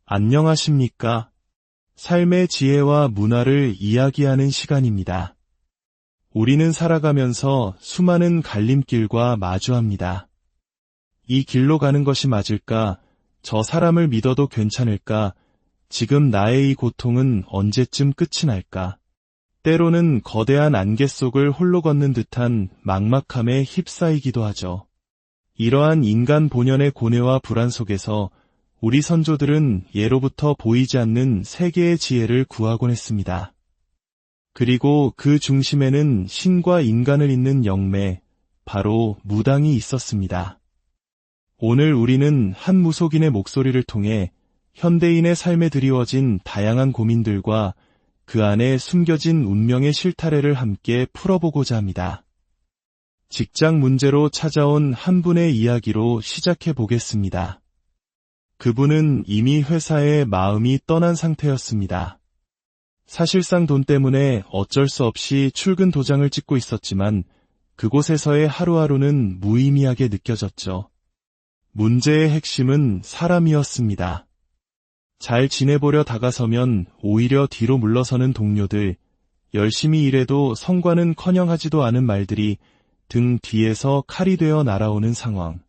안녕하십니까? 삶의 지혜와 문화를 이야기하는 시간입니다. 우리는 살아가면서 수많은 갈림길과 마주합니다. 이 길로 가는 것이 맞을까? 저 사람을 믿어도 괜찮을까? 지금 나의 이 고통은 언제쯤 끝이 날까? 때로는 거대한 안개 속을 홀로 걷는 듯한 막막함에 휩싸이기도 하죠. 이러한 인간 본연의 고뇌와 불안 속에서 우리 선조들은 예로부터 보이지 않는 세계의 지혜를 구하곤 했습니다. 그리고 그 중심에는 신과 인간을 잇는 영매, 바로 무당이 있었습니다. 오늘 우리는 한 무속인의 목소리를 통해 현대인의 삶에 드리워진 다양한 고민들과 그 안에 숨겨진 운명의 실타래를 함께 풀어보고자 합니다. 직장 문제로 찾아온 한 분의 이야기로 시작해 보겠습니다. 그분은 이미 회사에 마음이 떠난 상태였습니다. 사실상 돈 때문에 어쩔 수 없이 출근 도장을 찍고 있었지만 그곳에서의 하루하루는 무의미하게 느껴졌죠. 문제의 핵심은 사람이었습니다. 잘 지내보려 다가서면 오히려 뒤로 물러서는 동료들, 열심히 일해도 성과는커녕 하지도 않은 말들이 등 뒤에서 칼이 되어 날아오는 상황.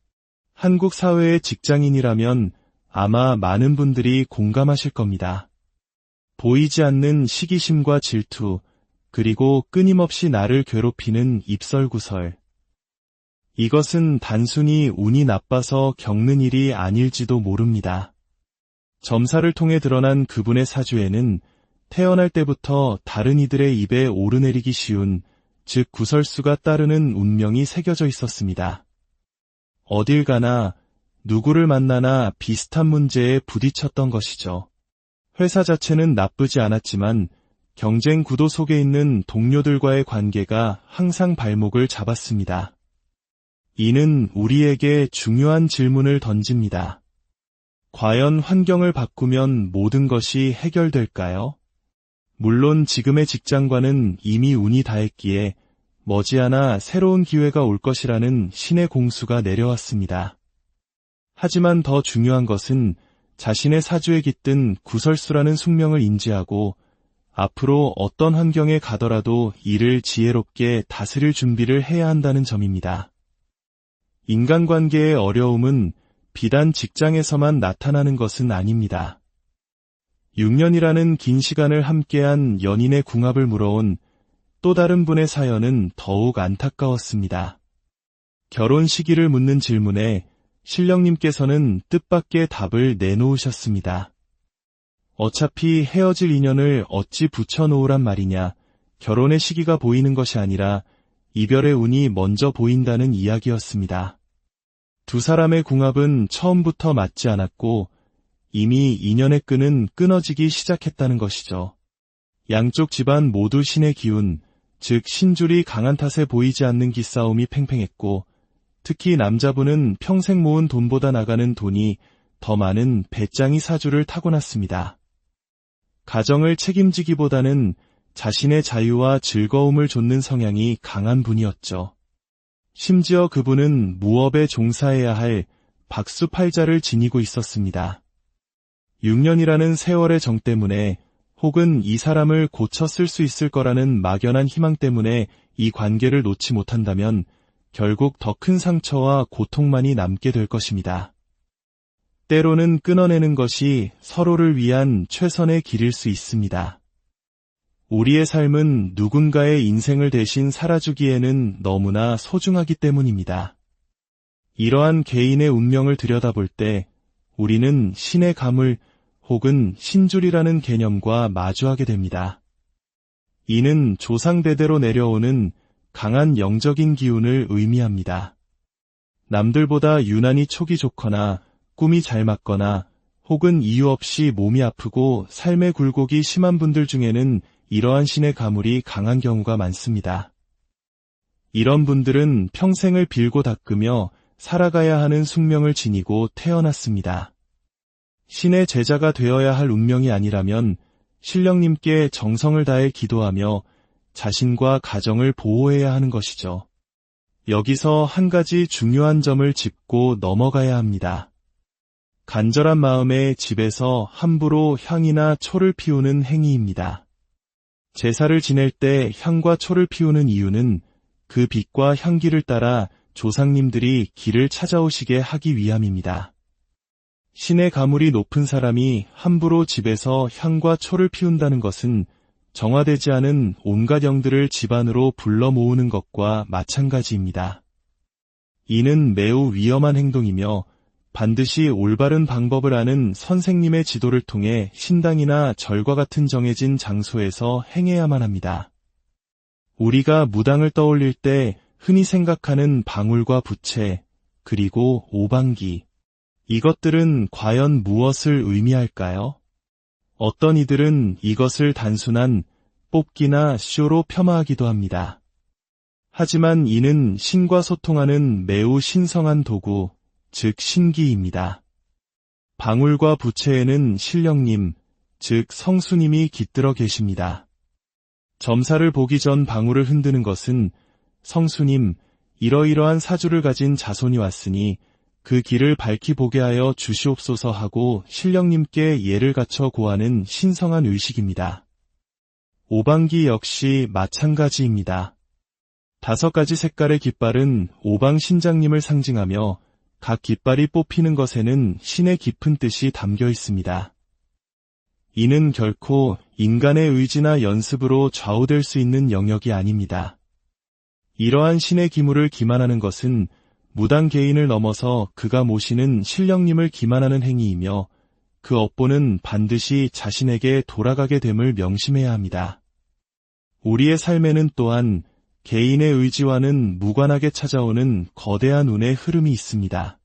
한국 사회의 직장인이라면 아마 많은 분들이 공감하실 겁니다. 보이지 않는 시기심과 질투, 그리고 끊임없이 나를 괴롭히는 입설구설. 이것은 단순히 운이 나빠서 겪는 일이 아닐지도 모릅니다. 점사를 통해 드러난 그분의 사주에는 태어날 때부터 다른 이들의 입에 오르내리기 쉬운, 즉 구설수가 따르는 운명이 새겨져 있었습니다. 어딜 가나 누구를 만나나 비슷한 문제에 부딪혔던 것이죠. 회사 자체는 나쁘지 않았지만 경쟁 구도 속에 있는 동료들과의 관계가 항상 발목을 잡았습니다. 이는 우리에게 중요한 질문을 던집니다. 과연 환경을 바꾸면 모든 것이 해결될까요? 물론 지금의 직장과는 이미 운이 다했기에 머지않아 새로운 기회가 올 것이라는 신의 공수가 내려왔습니다. 하지만 더 중요한 것은 자신의 사주에 깃든 구설수라는 숙명을 인지하고 앞으로 어떤 환경에 가더라도 이를 지혜롭게 다스릴 준비를 해야 한다는 점입니다. 인간관계의 어려움은 비단 직장에서만 나타나는 것은 아닙니다. 6년이라는 긴 시간을 함께한 연인의 궁합을 물어온 또 다른 분의 사연은 더욱 안타까웠습니다. 결혼 시기를 묻는 질문에 신령님께서는 뜻밖의 답을 내놓으셨습니다. 어차피 헤어질 인연을 어찌 붙여놓으란 말이냐, 결혼의 시기가 보이는 것이 아니라 이별의 운이 먼저 보인다는 이야기였습니다. 두 사람의 궁합은 처음부터 맞지 않았고 이미 인연의 끈은 끊어지기 시작했다는 것이죠. 양쪽 집안 모두 신의 기운, 즉 신줄이 강한 탓에 보이지 않는 기싸움이 팽팽했고 특히 남자분은 평생 모은 돈보다 나가는 돈이 더 많은 배짱이 사주를 타고났습니다. 가정을 책임지기보다는 자신의 자유와 즐거움을 좇는 성향이 강한 분이었죠. 심지어 그분은 무업에 종사해야 할 박수팔자를 지니고 있었습니다. 6년이라는 세월의 정 때문에 혹은 이 사람을 고쳐 쓸 수 있을 거라는 막연한 희망 때문에 이 관계를 놓지 못한다면 결국 더 큰 상처와 고통만이 남게 될 것입니다. 때로는 끊어내는 것이 서로를 위한 최선의 길일 수 있습니다. 우리의 삶은 누군가의 인생을 대신 살아주기에는 너무나 소중하기 때문입니다. 이러한 개인의 운명을 들여다볼 때 우리는 신의 가물 혹은 신줄이라는 개념과 마주하게 됩니다. 이는 조상대대로 내려오는 강한 영적인 기운을 의미합니다. 남들보다 유난히 촉이 좋거나 꿈이 잘 맞거나 혹은 이유 없이 몸이 아프고 삶의 굴곡이 심한 분들 중에는 이러한 신의 가물이 강한 경우가 많습니다. 이런 분들은 평생을 빌고 닦으며 살아가야 하는 숙명을 지니고 태어났습니다. 신의 제자가 되어야 할 운명이 아니라면 신령님께 정성을 다해 기도하며 자신과 가정을 보호해야 하는 것이죠. 여기서 한 가지 중요한 점을 짚고 넘어가야 합니다. 간절한 마음에 집에서 함부로 향이나 초를 피우는 행위입니다. 제사를 지낼 때 향과 초를 피우는 이유는 그 빛과 향기를 따라 조상님들이 길을 찾아오시게 하기 위함입니다. 신의 가물이 높은 사람이 함부로 집에서 향과 초를 피운다는 것은 정화되지 않은 온갖 영들을 집안으로 불러 모으는 것과 마찬가지입니다. 이는 매우 위험한 행동이며 반드시 올바른 방법을 아는 선생님의 지도를 통해 신당이나 절과 같은 정해진 장소에서 행해야만 합니다. 우리가 무당을 떠올릴 때 흔히 생각하는 방울과 부채, 그리고 오방기, 이것들은 과연 무엇을 의미할까요? 어떤 이들은 이것을 단순한 뽑기나 쇼로 폄하하기도 합니다. 하지만 이는 신과 소통하는 매우 신성한 도구, 즉 신기입니다. 방울과 부채에는 신령님, 즉 성수님이 깃들어 계십니다. 점사를 보기 전 방울을 흔드는 것은 성수님, 이러이러한 사주를 가진 자손이 왔으니 그 길을 밝히 보게 하여 주시옵소서 하고 신령님께 예를 갖춰 고하는 신성한 의식입니다. 오방기 역시 마찬가지입니다. 5가지 색깔의 깃발은 오방 신장님을 상징하며 각 깃발이 뽑히는 것에는 신의 깊은 뜻이 담겨 있습니다. 이는 결코 인간의 의지나 연습으로 좌우될 수 있는 영역이 아닙니다. 이러한 신의 기물을 기만하는 것은 무당 개인을 넘어서 그가 모시는 신령님을 기만하는 행위이며 그 업보는 반드시 자신에게 돌아가게 됨을 명심해야 합니다. 우리의 삶에는 또한 개인의 의지와는 무관하게 찾아오는 거대한 운의 흐름이 있습니다.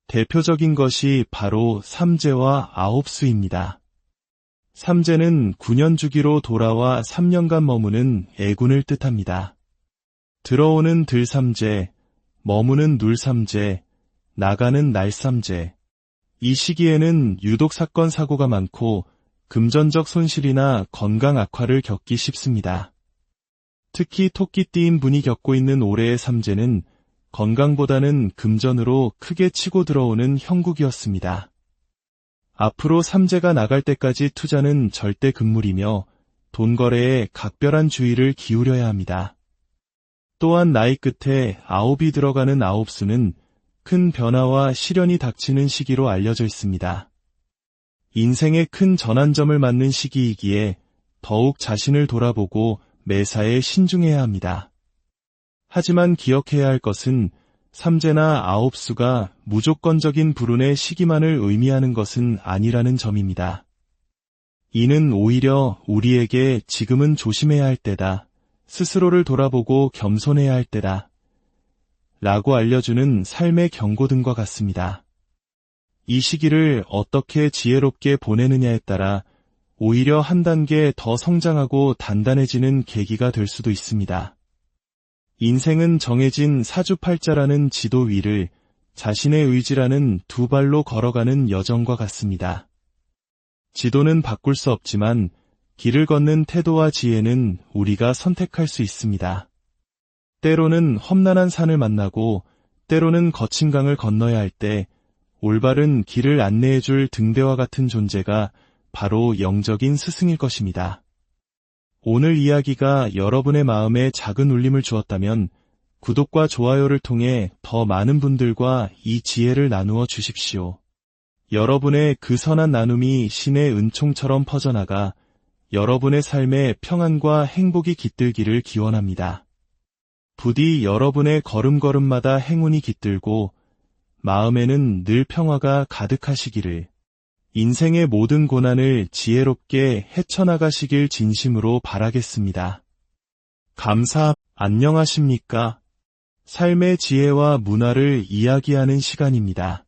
대표적인 것이 바로 삼재와 아홉수입니다. 삼재는 9년 주기로 돌아와 3년간 머무는 애군을 뜻합니다. 들어오는 들삼재, 머무는 눌삼재, 나가는 날삼재. 이 시기에는 유독 사건 사고가 많고 금전적 손실이나 건강 악화를 겪기 쉽습니다. 특히 토끼띠인 분이 겪고 있는 올해의 삼재는 건강보다는 금전으로 크게 치고 들어오는 형국이었습니다. 앞으로 삼재가 나갈 때까지 투자는 절대 금물이며 돈 거래에 각별한 주의를 기울여야 합니다. 또한 나이 끝에 아홉이 들어가는 아홉수는 큰 변화와 시련이 닥치는 시기로 알려져 있습니다. 인생의 큰 전환점을 맞는 시기이기에 더욱 자신을 돌아보고 매사에 신중해야 합니다. 하지만 기억해야 할 것은 삼재나 아홉수가 무조건적인 불운의 시기만을 의미하는 것은 아니라는 점입니다. 이는 오히려 우리에게 지금은 조심해야 할 때다, 스스로를 돌아보고 겸손해야 할 때다 라고 알려주는 삶의 경고등과 같습니다. 이 시기를 어떻게 지혜롭게 보내느냐에 따라 오히려 한 단계 더 성장하고 단단해지는 계기가 될 수도 있습니다. 인생은 정해진 사주팔자라는 지도 위를 자신의 의지라는 두 발로 걸어가는 여정과 같습니다. 지도는 바꿀 수 없지만 길을 걷는 태도와 지혜는 우리가 선택할 수 있습니다. 때로는 험난한 산을 만나고 때로는 거친 강을 건너야 할 때 올바른 길을 안내해줄 등대와 같은 존재가 바로 영적인 스승일 것입니다. 오늘 이야기가 여러분의 마음에 작은 울림을 주었다면 구독과 좋아요를 통해 더 많은 분들과 이 지혜를 나누어 주십시오. 여러분의 그 선한 나눔이 신의 은총처럼 퍼져나가 여러분의 삶에 평안과 행복이 깃들기를 기원합니다. 부디 여러분의 걸음걸음마다 행운이 깃들고 마음에는 늘 평화가 가득하시기를, 인생의 모든 고난을 지혜롭게 헤쳐나가시길 진심으로 바라겠습니다. 안녕하십니까? 삶의 지혜와 문화를 이야기하는 시간입니다.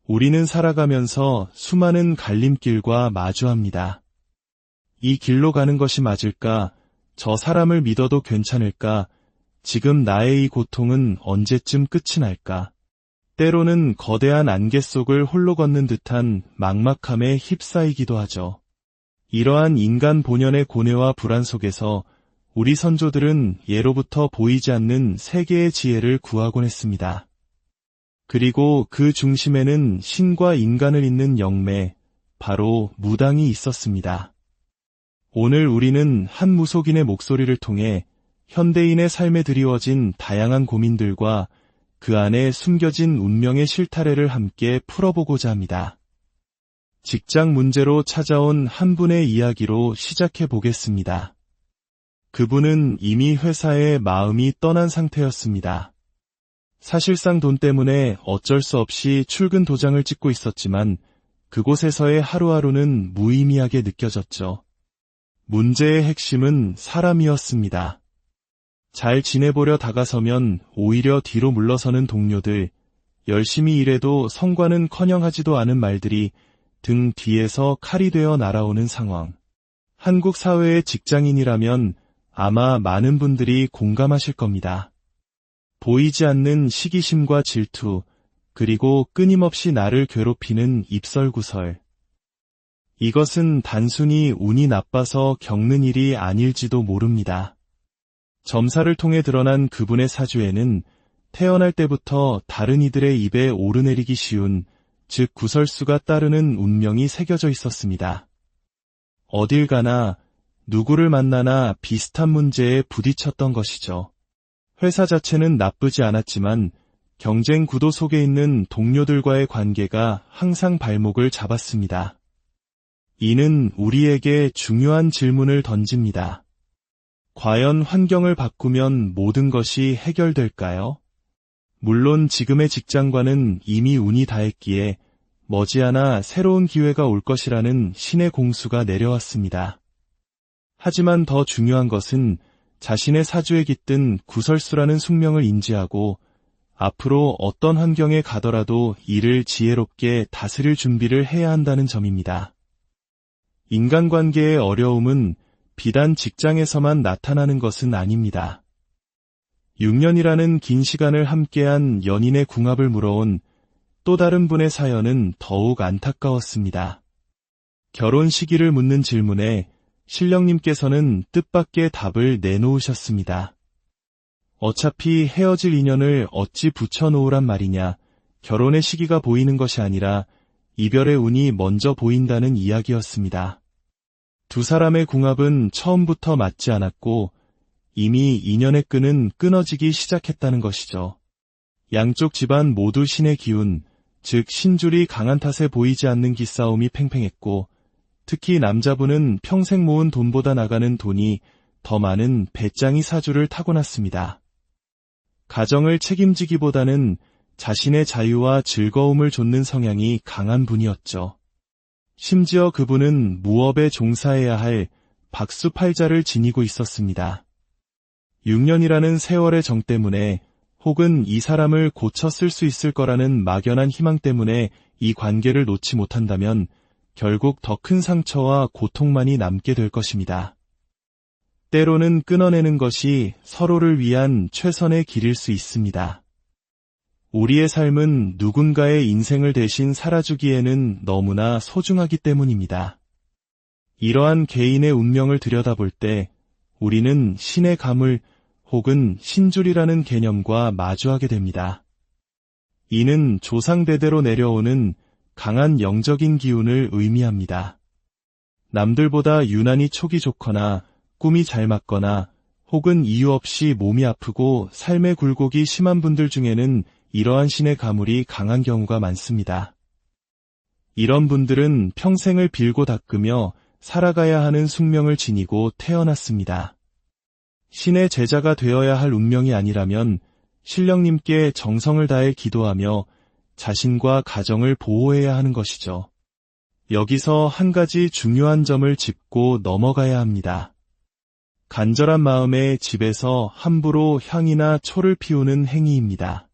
우리는 살아가면서 수많은 갈림길과 마주합니다. 이 길로 가는 것이 맞을까? 저 사람을 믿어도 괜찮을까? 지금 나의 이 고통은 언제쯤 끝이 날까? 때로는 거대한 안개 속을 홀로 걷는 듯한 막막함에 휩싸이기도 하죠. 이러한 인간 본연의 고뇌와 불안 속에서 우리 선조들은 예로부터 보이지 않는 세계의 지혜를 구하곤 했습니다. 그리고 그 중심에는 신과 인간을 잇는 영매, 바로 무당이 있었습니다. 오늘 우리는 한 무속인의 목소리를 통해 현대인의 삶에 드리워진 다양한 고민들과 그 안에 숨겨진 운명의 실타래를 함께 풀어보고자 합니다. 직장 문제로 찾아온 한 분의 이야기로 시작해 보겠습니다. 그분은 이미 회사에 마음이 떠난 상태였습니다. 사실상 돈 때문에 어쩔 수 없이 출근 도장을 찍고 있었지만 그곳에서의 하루하루는 무의미하게 느껴졌죠. 문제의 핵심은 사람이었습니다. 잘 지내보려 다가서면 오히려 뒤로 물러서는 동료들, 열심히 일해도 성과는커녕 하지도 않은 말들이 등 뒤에서 칼이 되어 날아오는 상황. 한국 사회의 직장인이라면 아마 많은 분들이 공감하실 겁니다. 보이지 않는 시기심과 질투, 그리고 끊임없이 나를 괴롭히는 입설구설. 이것은 단순히 운이 나빠서 겪는 일이 아닐지도 모릅니다. 점사를 통해 드러난 그분의 사주에는 태어날 때부터 다른 이들의 입에 오르내리기 쉬운, 즉 구설수가 따르는 운명이 새겨져 있었습니다. 어딜 가나 누구를 만나나 비슷한 문제에 부딪혔던 것이죠. 회사 자체는 나쁘지 않았지만 경쟁 구도 속에 있는 동료들과의 관계가 항상 발목을 잡았습니다. 이는 우리에게 중요한 질문을 던집니다. 과연 환경을 바꾸면 모든 것이 해결될까요? 물론 지금의 직장과는 이미 운이 닿았기에 머지않아 새로운 기회가 올 것이라는 신의 공수가 내려왔습니다. 하지만 더 중요한 것은 자신의 사주에 깃든 구설수라는 숙명을 인지하고 앞으로 어떤 환경에 가더라도 이를 지혜롭게 다스릴 준비를 해야 한다는 점입니다. 인간관계의 어려움은 비단 직장에서만 나타나는 것은 아닙니다. 6년이라는 긴 시간을 함께한 연인의 궁합을 물어온 또 다른 분의 사연은 더욱 안타까웠습니다. 결혼 시기를 묻는 질문에 신령님께서는 뜻밖의 답을 내놓으셨습니다. 어차피 헤어질 인연을 어찌 붙여놓으란 말이냐, 결혼의 시기가 보이는 것이 아니라 이별의 운이 먼저 보인다는 이야기였습니다. 두 사람의 궁합은 처음부터 맞지 않았고 이미 인연의 끈은 끊어지기 시작했다는 것이죠. 양쪽 집안 모두 신의 기운, 즉 신줄이 강한 탓에 보이지 않는 기싸움이 팽팽했고 특히 남자분은 평생 모은 돈보다 나가는 돈이 더 많은 배짱이 사주를 타고났습니다. 가정을 책임지기보다는 자신의 자유와 즐거움을 좇는 성향이 강한 분이었죠. 심지어 그분은 무업에 종사해야 할 박수팔자를 지니고 있었습니다. 6년이라는 세월의 정 때문에 혹은 이 사람을 고쳐 쓸 수 있을 거라는 막연한 희망 때문에 이 관계를 놓지 못한다면 결국 더 큰 상처와 고통만이 남게 될 것입니다. 때로는 끊어내는 것이 서로를 위한 최선의 길일 수 있습니다. 우리의 삶은 누군가의 인생을 대신 살아주기에는 너무나 소중하기 때문입니다. 이러한 개인의 운명을 들여다볼 때 우리는 신의 가물 혹은 신줄이라는 개념과 마주하게 됩니다. 이는 조상대대로 내려오는 강한 영적인 기운을 의미합니다. 남들보다 유난히 촉이 좋거나 꿈이 잘 맞거나 혹은 이유 없이 몸이 아프고 삶의 굴곡이 심한 분들 중에는 이러한 신의 가물이 강한 경우가 많습니다. 이런 분들은 평생을 빌고 닦으며 살아가야 하는 숙명을 지니고 태어났습니다. 신의 제자가 되어야 할 운명이 아니라면 신령님께 정성을 다해 기도하며 자신과 가정을 보호해야 하는 것이죠. 여기서 한 가지 중요한 점을 짚고 넘어가야 합니다. 간절한 마음에 집에서 함부로 향이나 초를 피우는 행위입니다.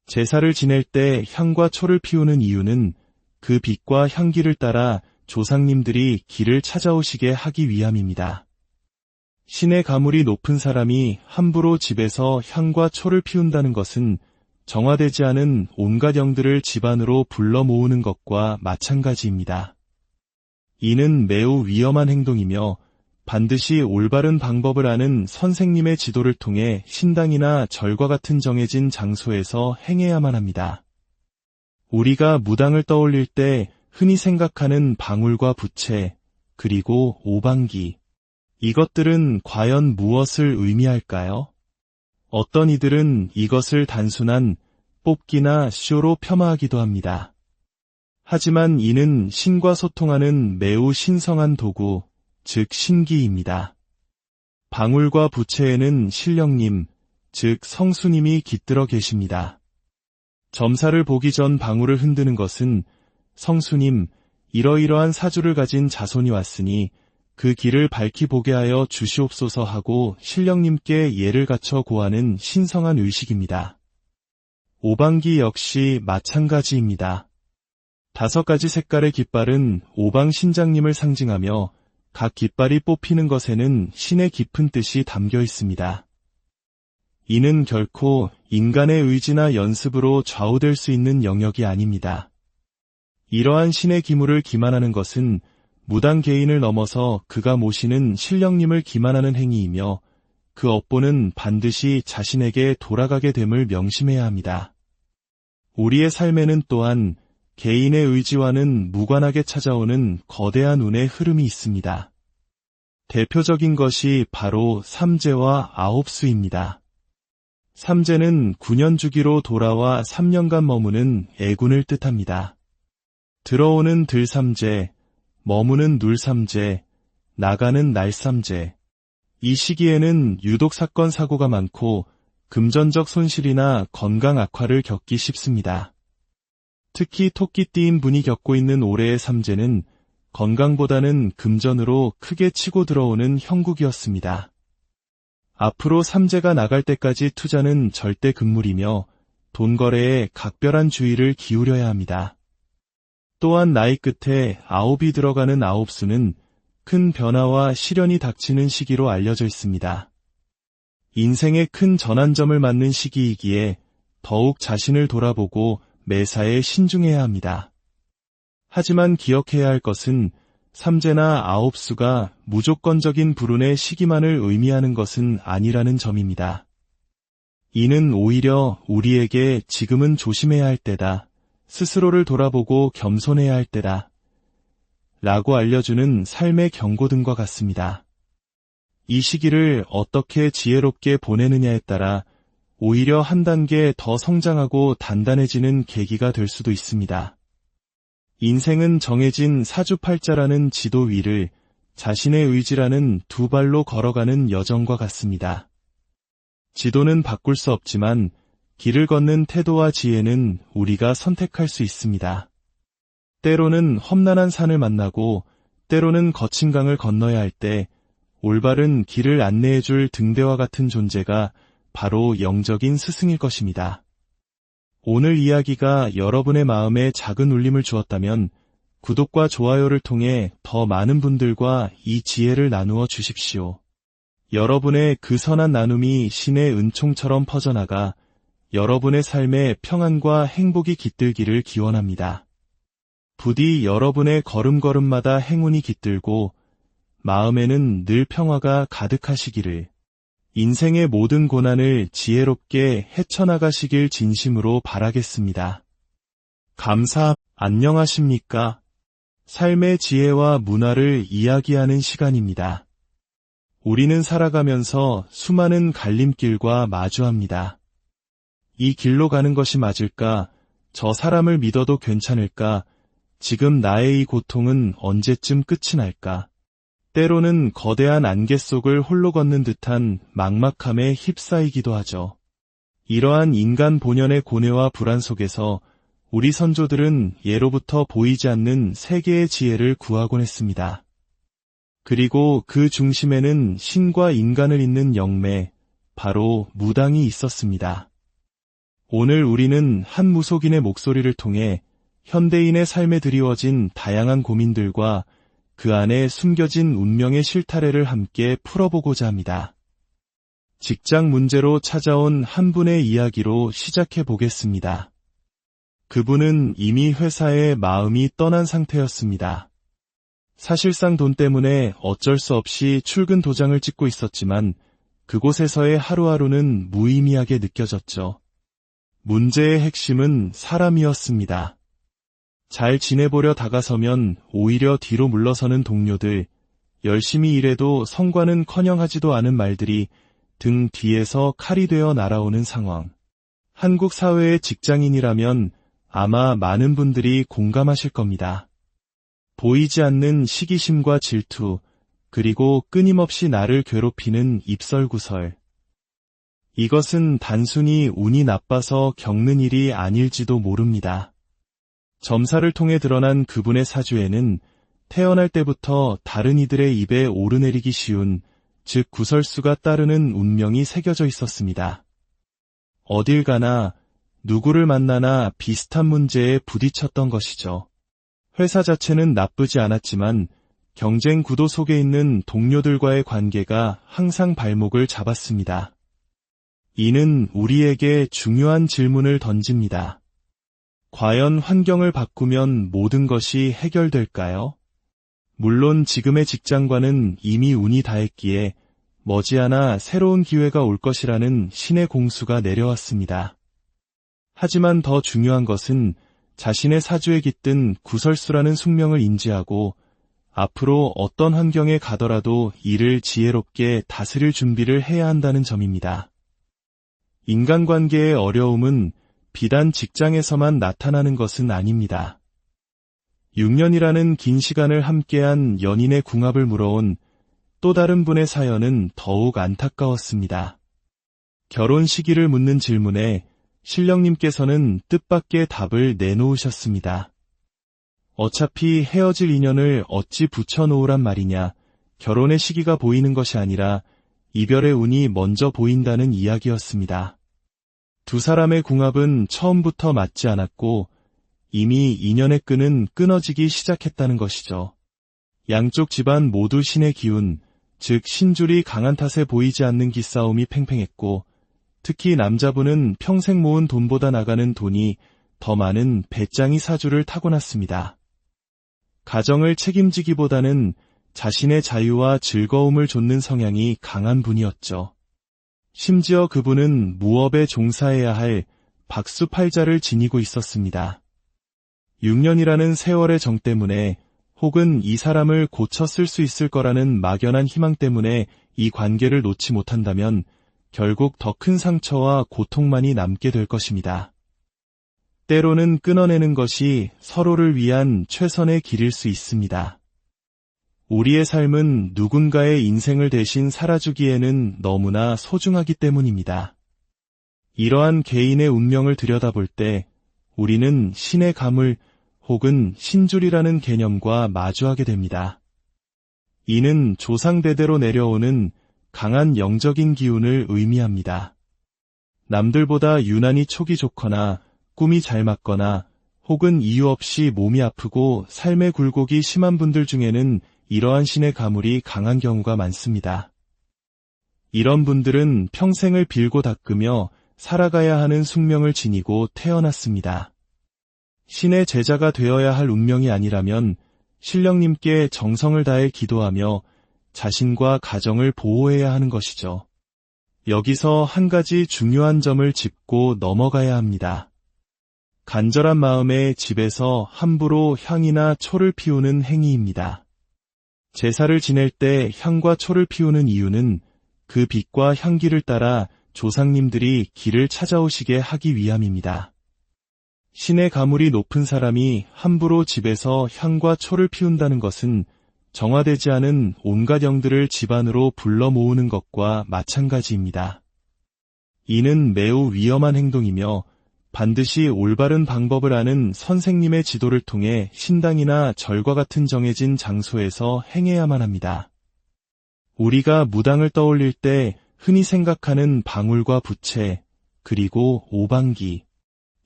제사를 지낼 때 향과 초를 피우는 이유는 그 빛과 향기를 따라 조상님들이 길을 찾아오시게 하기 위함입니다. 신의 가물이 높은 사람이 함부로 집에서 향과 초를 피운다는 것은 정화되지 않은 온갖 영들을 집안으로 불러 모으는 것과 마찬가지입니다. 이는 매우 위험한 행동이며 반드시 올바른 방법을 아는 선생님의 지도를 통해 신당이나 절과 같은 정해진 장소에서 행해야만 합니다. 우리가 무당을 떠올릴 때 흔히 생각하는 방울과 부채, 그리고 오방기. 이것들은 과연 무엇을 의미할까요? 어떤 이들은 이것을 단순한 뽑기나 쇼로 폄하하기도 합니다. 하지만 이는 신과 소통하는 매우 신성한 도구, 즉 신기입니다. 방울과 부채에는 신령님, 즉 성수님이 깃들어 계십니다. 점사를 보기 전 방울을 흔드는 것은 성수님, 이러이러한 사주를 가진 자손이 왔으니 그 길을 밝히 보게 하여 주시옵소서 하고 신령님께 예를 갖춰 고하는 신성한 의식입니다. 오방기 역시 마찬가지입니다. 5가지 색깔의 깃발은 오방 신장님을 상징하며 각 깃발이 뽑히는 것에는 신의 깊은 뜻이 담겨 있습니다. 이는 결코 인간의 의지나 연습으로 좌우될 수 있는 영역이 아닙니다. 이러한 신의 기물을 기만하는 것은 무당 개인을 넘어서 그가 모시는 신령님을 기만하는 행위이며 그 업보는 반드시 자신에게 돌아가게 됨을 명심해야 합니다. 우리의 삶에는 또한 개인의 의지와는 무관하게 찾아오는 거대한 운의 흐름이 있습니다. 대표적인 것이 바로 삼재와 아홉수입니다. 삼재는 9년 주기로 돌아와 3년간 머무는 애군을 뜻합니다. 들어오는 들삼재, 머무는 눌삼재, 나가는 날삼재. 이 시기에는 유독 사건 사고가 많고 금전적 손실이나 건강 악화를 겪기 쉽습니다. 특히 토끼띠인 분이 겪고 있는 올해의 삼재는 건강보다는 금전으로 크게 치고 들어오는 형국이었습니다. 앞으로 삼재가 나갈 때까지 투자는 절대 금물이며 돈 거래에 각별한 주의를 기울여야 합니다. 또한 나이 끝에 아홉이 들어가는 아홉수는 큰 변화와 시련이 닥치는 시기로 알려져 있습니다. 인생의 큰 전환점을 맞는 시기이기에 더욱 자신을 돌아보고 매사에 신중해야 합니다. 하지만 기억해야 할 것은 삼재나 아홉수가 무조건적인 불운의 시기만을 의미하는 것은 아니라는 점입니다. 이는 오히려 우리에게 지금은 조심해야 할 때다, 스스로를 돌아보고 겸손해야 할 때다 라고 알려주는 삶의 경고등과 같습니다. 이 시기를 어떻게 지혜롭게 보내느냐에 따라 오히려 한 단계 더 성장하고 단단해지는 계기가 될 수도 있습니다. 인생은 정해진 사주팔자라는 지도 위를 자신의 의지라는 두 발로 걸어가는 여정과 같습니다. 지도는 바꿀 수 없지만 길을 걷는 태도와 지혜는 우리가 선택할 수 있습니다. 때로는 험난한 산을 만나고 때로는 거친 강을 건너야 할 때 올바른 길을 안내해줄 등대와 같은 존재가 바로 영적인 스승일 것입니다. 오늘 이야기가 여러분의 마음에 작은 울림을 주었다면 구독과 좋아요를 통해 더 많은 분들과 이 지혜를 나누어 주십시오. 여러분의 그 선한 나눔이 신의 은총처럼 퍼져나가 여러분의 삶에 평안과 행복이 깃들기를 기원합니다. 부디 여러분의 걸음걸음마다 행운이 깃들고 마음에는 늘 평화가 가득하시기를, 인생의 모든 고난을 지혜롭게 헤쳐나가시길 진심으로 바라겠습니다. 안녕하십니까? 삶의 지혜와 문화를 이야기하는 시간입니다. 우리는 살아가면서 수많은 갈림길과 마주합니다. 이 길로 가는 것이 맞을까? 저 사람을 믿어도 괜찮을까? 지금 나의 이 고통은 언제쯤 끝이 날까? 때로는 거대한 안개 속을 홀로 걷는 듯한 막막함에 휩싸이기도 하죠. 이러한 인간 본연의 고뇌와 불안 속에서 우리 선조들은 예로부터 보이지 않는 세계의 지혜를 구하곤 했습니다. 그리고 그 중심에는 신과 인간을 잇는 영매, 바로 무당이 있었습니다. 오늘 우리는 한 무속인의 목소리를 통해 현대인의 삶에 드리워진 다양한 고민들과 그 안에 숨겨진 운명의 실타래를 함께 풀어보고자 합니다. 직장 문제로 찾아온 한 분의 이야기로 시작해 보겠습니다. 그분은 이미 회사에 마음이 떠난 상태였습니다. 사실상 돈 때문에 어쩔 수 없이 출근 도장을 찍고 있었지만 그곳에서의 하루하루는 무의미하게 느껴졌죠. 문제의 핵심은 사람이었습니다. 잘 지내보려 다가서면 오히려 뒤로 물러서는 동료들, 열심히 일해도 성과는커녕 하지도 않은 말들이 등 뒤에서 칼이 되어 날아오는 상황. 한국 사회의 직장인이라면 아마 많은 분들이 공감하실 겁니다. 보이지 않는 시기심과 질투, 그리고 끊임없이 나를 괴롭히는 입설구설. 이것은 단순히 운이 나빠서 겪는 일이 아닐지도 모릅니다. 점사를 통해 드러난 그분의 사주에는 태어날 때부터 다른 이들의 입에 오르내리기 쉬운, 즉 구설수가 따르는 운명이 새겨져 있었습니다. 어딜 가나 누구를 만나나 비슷한 문제에 부딪혔던 것이죠. 회사 자체는 나쁘지 않았지만 경쟁 구도 속에 있는 동료들과의 관계가 항상 발목을 잡았습니다. 이는 우리에게 중요한 질문을 던집니다. 과연 환경을 바꾸면 모든 것이 해결될까요? 물론 지금의 직장과는 이미 운이 다했기에 머지않아 새로운 기회가 올 것이라는 신의 공수가 내려왔습니다. 하지만 더 중요한 것은 자신의 사주에 깃든 구설수라는 숙명을 인지하고 앞으로 어떤 환경에 가더라도 이를 지혜롭게 다스릴 준비를 해야 한다는 점입니다. 인간관계의 어려움은 비단 직장에서만 나타나는 것은 아닙니다. 6년이라는 긴 시간을 함께한 연인의 궁합을 물어온 또 다른 분의 사연은 더욱 안타까웠습니다. 결혼 시기를 묻는 질문에 신령님께서는 뜻밖의 답을 내놓으셨습니다. 어차피 헤어질 인연을 어찌 붙여놓으란 말이냐, 결혼의 시기가 보이는 것이 아니라 이별의 운이 먼저 보인다는 이야기였습니다. 두 사람의 궁합은 처음부터 맞지 않았고 이미 인연의 끈은 끊어지기 시작했다는 것이죠. 양쪽 집안 모두 신의 기운, 즉 신줄이 강한 탓에 보이지 않는 기싸움이 팽팽했고 특히 남자분은 평생 모은 돈보다 나가는 돈이 더 많은 배짱이 사주를 타고났습니다. 가정을 책임지기보다는 자신의 자유와 즐거움을 좇는 성향이 강한 분이었죠. 심지어 그분은 무업에 종사해야 할 박수팔자를 지니고 있었습니다. 6년이라는 세월의 정 때문에 혹은 이 사람을 고쳐 쓸 수 있을 거라는 막연한 희망 때문에 이 관계를 놓지 못한다면 결국 더 큰 상처와 고통만이 남게 될 것입니다. 때로는 끊어내는 것이 서로를 위한 최선의 길일 수 있습니다. 우리의 삶은 누군가의 인생을 대신 살아주기에는 너무나 소중하기 때문입니다. 이러한 개인의 운명을 들여다볼 때 우리는 신의 가물 혹은 신줄이라는 개념과 마주하게 됩니다. 이는 조상대대로 내려오는 강한 영적인 기운을 의미합니다. 남들보다 유난히 촉이 좋거나 꿈이 잘 맞거나 혹은 이유 없이 몸이 아프고 삶의 굴곡이 심한 분들 중에는 이러한 신의 가물이 강한 경우가 많습니다. 이런 분들은 평생을 빌고 닦으며 살아가야 하는 숙명을 지니고 태어났습니다. 신의 제자가 되어야 할 운명이 아니라면 신령님께 정성을 다해 기도하며 자신과 가정을 보호해야 하는 것이죠. 여기서 한 가지 중요한 점을 짚고 넘어가야 합니다. 간절한 마음에 집에서 함부로 향이나 초를 피우는 행위입니다. 제사를 지낼 때 향과 초를 피우는 이유는 그 빛과 향기를 따라 조상님들이 길을 찾아오시게 하기 위함입니다. 신의 가물이 높은 사람이 함부로 집에서 향과 초를 피운다는 것은 정화되지 않은 온갖 영들을 집안으로 불러 모으는 것과 마찬가지입니다. 이는 매우 위험한 행동이며 반드시 올바른 방법을 아는 선생님의 지도를 통해 신당이나 절과 같은 정해진 장소에서 행해야만 합니다. 우리가 무당을 떠올릴 때 흔히 생각하는 방울과 부채, 그리고 오방기,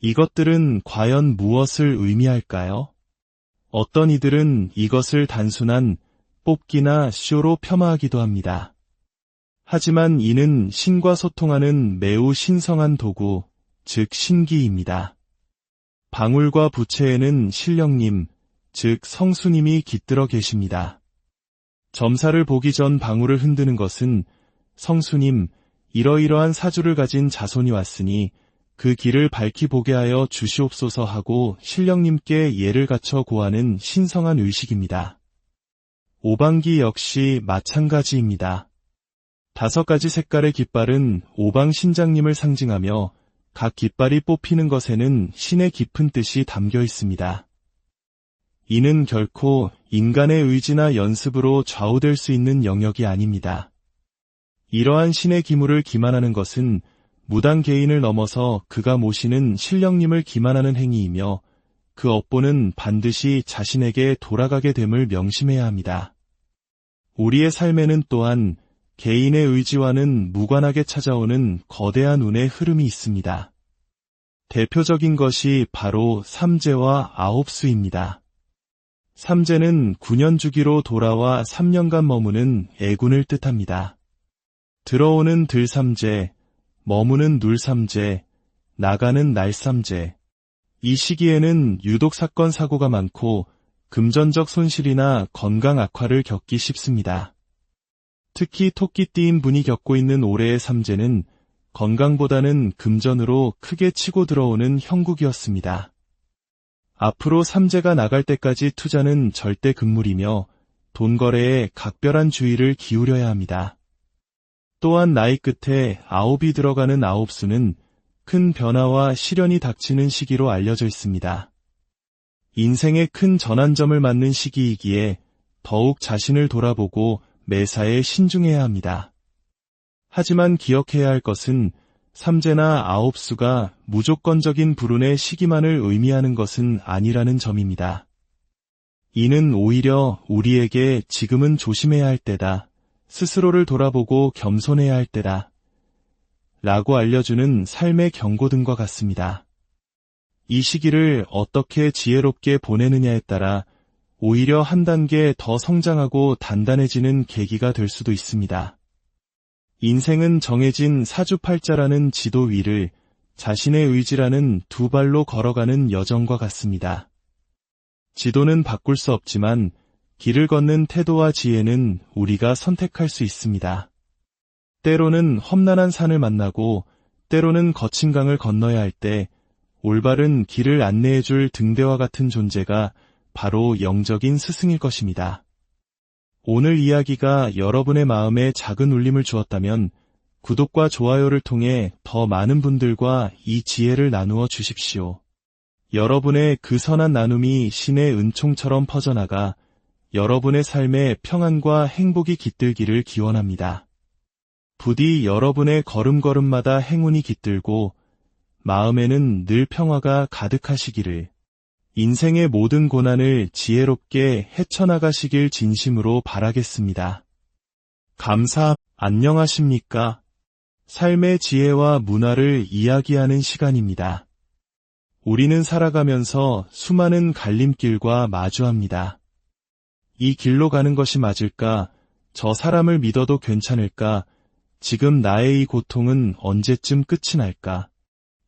이것들은 과연 무엇을 의미할까요? 어떤 이들은 이것을 단순한 뽑기나 쇼로 폄하하기도 합니다. 하지만 이는 신과 소통하는 매우 신성한 도구, 즉 신기입니다. 방울과 부채에는 신령님, 즉 성수님이 깃들어 계십니다. 점사를 보기 전 방울을 흔드는 것은 성수님, 이러이러한 사주를 가진 자손이 왔으니 그 길을 밝히 보게 하여 주시옵소서 하고 신령님께 예를 갖춰 고하는 신성한 의식입니다. 오방기 역시 마찬가지입니다. 5가지 색깔의 깃발은 오방 신장님을 상징하며 각 깃발이 뽑히는 것에는 신의 깊은 뜻이 담겨 있습니다. 이는 결코 인간의 의지나 연습으로 좌우될 수 있는 영역이 아닙니다. 이러한 신의 기물을 기만하는 것은 무당 개인을 넘어서 그가 모시는 신령님을 기만하는 행위이며 그 업보는 반드시 자신에게 돌아가게 됨을 명심해야 합니다. 우리의 삶에는 또한 개인의 의지와는 무관하게 찾아오는 거대한 운의 흐름이 있습니다. 대표적인 것이 바로 삼재와 아홉수입니다. 삼재는 9년 주기로 돌아와 3년간 머무는 애군을 뜻합니다. 들어오는 들삼재, 머무는 눌삼재, 나가는 날삼재. 이 시기에는 유독 사건 사고가 많고 금전적 손실이나 건강 악화를 겪기 쉽습니다. 특히 토끼띠인 분이 겪고 있는 올해의 삼재는 건강보다는 금전으로 크게 치고 들어오는 형국이었습니다. 앞으로 삼재가 나갈 때까지 투자는 절대 금물이며 돈 거래에 각별한 주의를 기울여야 합니다. 또한 나이 끝에 아홉이 들어가는 아홉수는 큰 변화와 시련이 닥치는 시기로 알려져 있습니다. 인생의 큰 전환점을 맞는 시기이기에 더욱 자신을 돌아보고 매사에 신중해야 합니다. 하지만 기억해야 할 것은 삼재나 아홉수가 무조건적인 불운의 시기만을 의미하는 것은 아니라는 점입니다. 이는 오히려 우리에게 지금은 조심해야 할 때다, 스스로를 돌아보고 겸손해야 할 때다 라고 알려주는 삶의 경고등과 같습니다. 이 시기를 어떻게 지혜롭게 보내느냐에 따라 오히려 한 단계 더 성장하고 단단해지는 계기가 될 수도 있습니다. 인생은 정해진 사주팔자라는 지도 위를 자신의 의지라는 두 발로 걸어가는 여정과 같습니다. 지도는 바꿀 수 없지만 길을 걷는 태도와 지혜는 우리가 선택할 수 있습니다. 때로는 험난한 산을 만나고 때로는 거친 강을 건너야 할 때 올바른 길을 안내해줄 등대와 같은 존재가 바로 영적인 스승일 것입니다. 오늘 이야기가 여러분의 마음에 작은 울림을 주었다면 구독과 좋아요를 통해 더 많은 분들과 이 지혜를 나누어 주십시오. 여러분의 그 선한 나눔이 신의 은총처럼 퍼져나가 여러분의 삶에 평안과 행복이 깃들기를 기원합니다. 부디 여러분의 걸음걸음마다 행운이 깃들고 마음에는 늘 평화가 가득하시기를, 인생의 모든 고난을 지혜롭게 헤쳐나가시길 진심으로 바라겠습니다. 안녕하십니까? 삶의 지혜와 문화를 이야기하는 시간입니다. 우리는 살아가면서 수많은 갈림길과 마주합니다. 이 길로 가는 것이 맞을까? 저 사람을 믿어도 괜찮을까? 지금 나의 이 고통은 언제쯤 끝이 날까?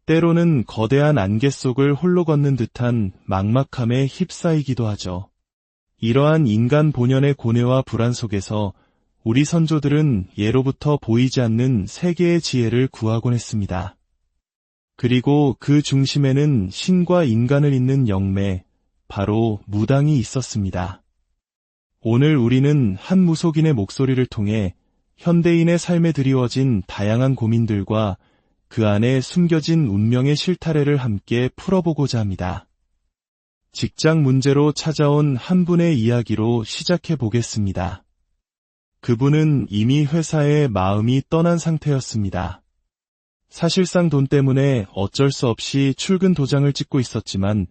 때로는 거대한 안개 속을 홀로 걷는 듯한 막막함에 휩싸이기도 하죠. 이러한 인간 본연의 고뇌와 불안 속에서 우리 선조들은 예로부터 보이지 않는 세계의 지혜를 구하곤 했습니다. 그리고 그 중심에는 신과 인간을 잇는 영매, 바로 무당이 있었습니다. 오늘 우리는 한 무속인의 목소리를 통해 현대인의 삶에 드리워진 다양한 고민들과 그 안에 숨겨진 운명의 실타래를 함께 풀어보고자 합니다. 직장 문제로 찾아온 한 분의 이야기로 시작해 보겠습니다. 그분은 이미 회사에 마음이 떠난 상태였습니다. 사실상 돈 때문에 어쩔 수 없이 출근 도장을 찍고 있었지만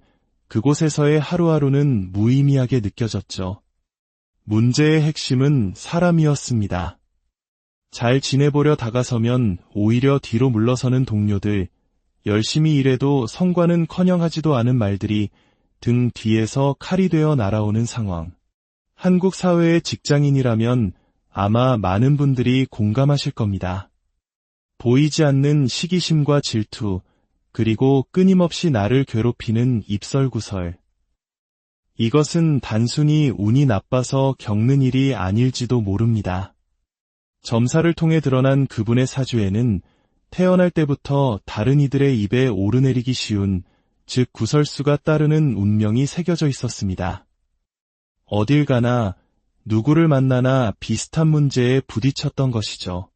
그곳에서의 하루하루는 무의미하게 느껴졌죠. 문제의 핵심은 사람이었습니다. 잘 지내보려 다가서면 오히려 뒤로 물러서는 동료들, 열심히 일해도 성과는커녕 하지도 않은 말들이 등 뒤에서 칼이 되어 날아오는 상황. 한국 사회의 직장인이라면 아마 많은 분들이 공감하실 겁니다. 보이지 않는 시기심과 질투, 그리고 끊임없이 나를 괴롭히는 입설구설. 이것은 단순히 운이 나빠서 겪는 일이 아닐지도 모릅니다. 점사를 통해 드러난 그분의 사주에는 태어날 때부터 다른 이들의 입에 오르내리기 쉬운, 즉 구설수가 따르는 운명이 새겨져 있었습니다. 어딜 가나 누구를 만나나 비슷한 문제에 부딪혔던 것이죠.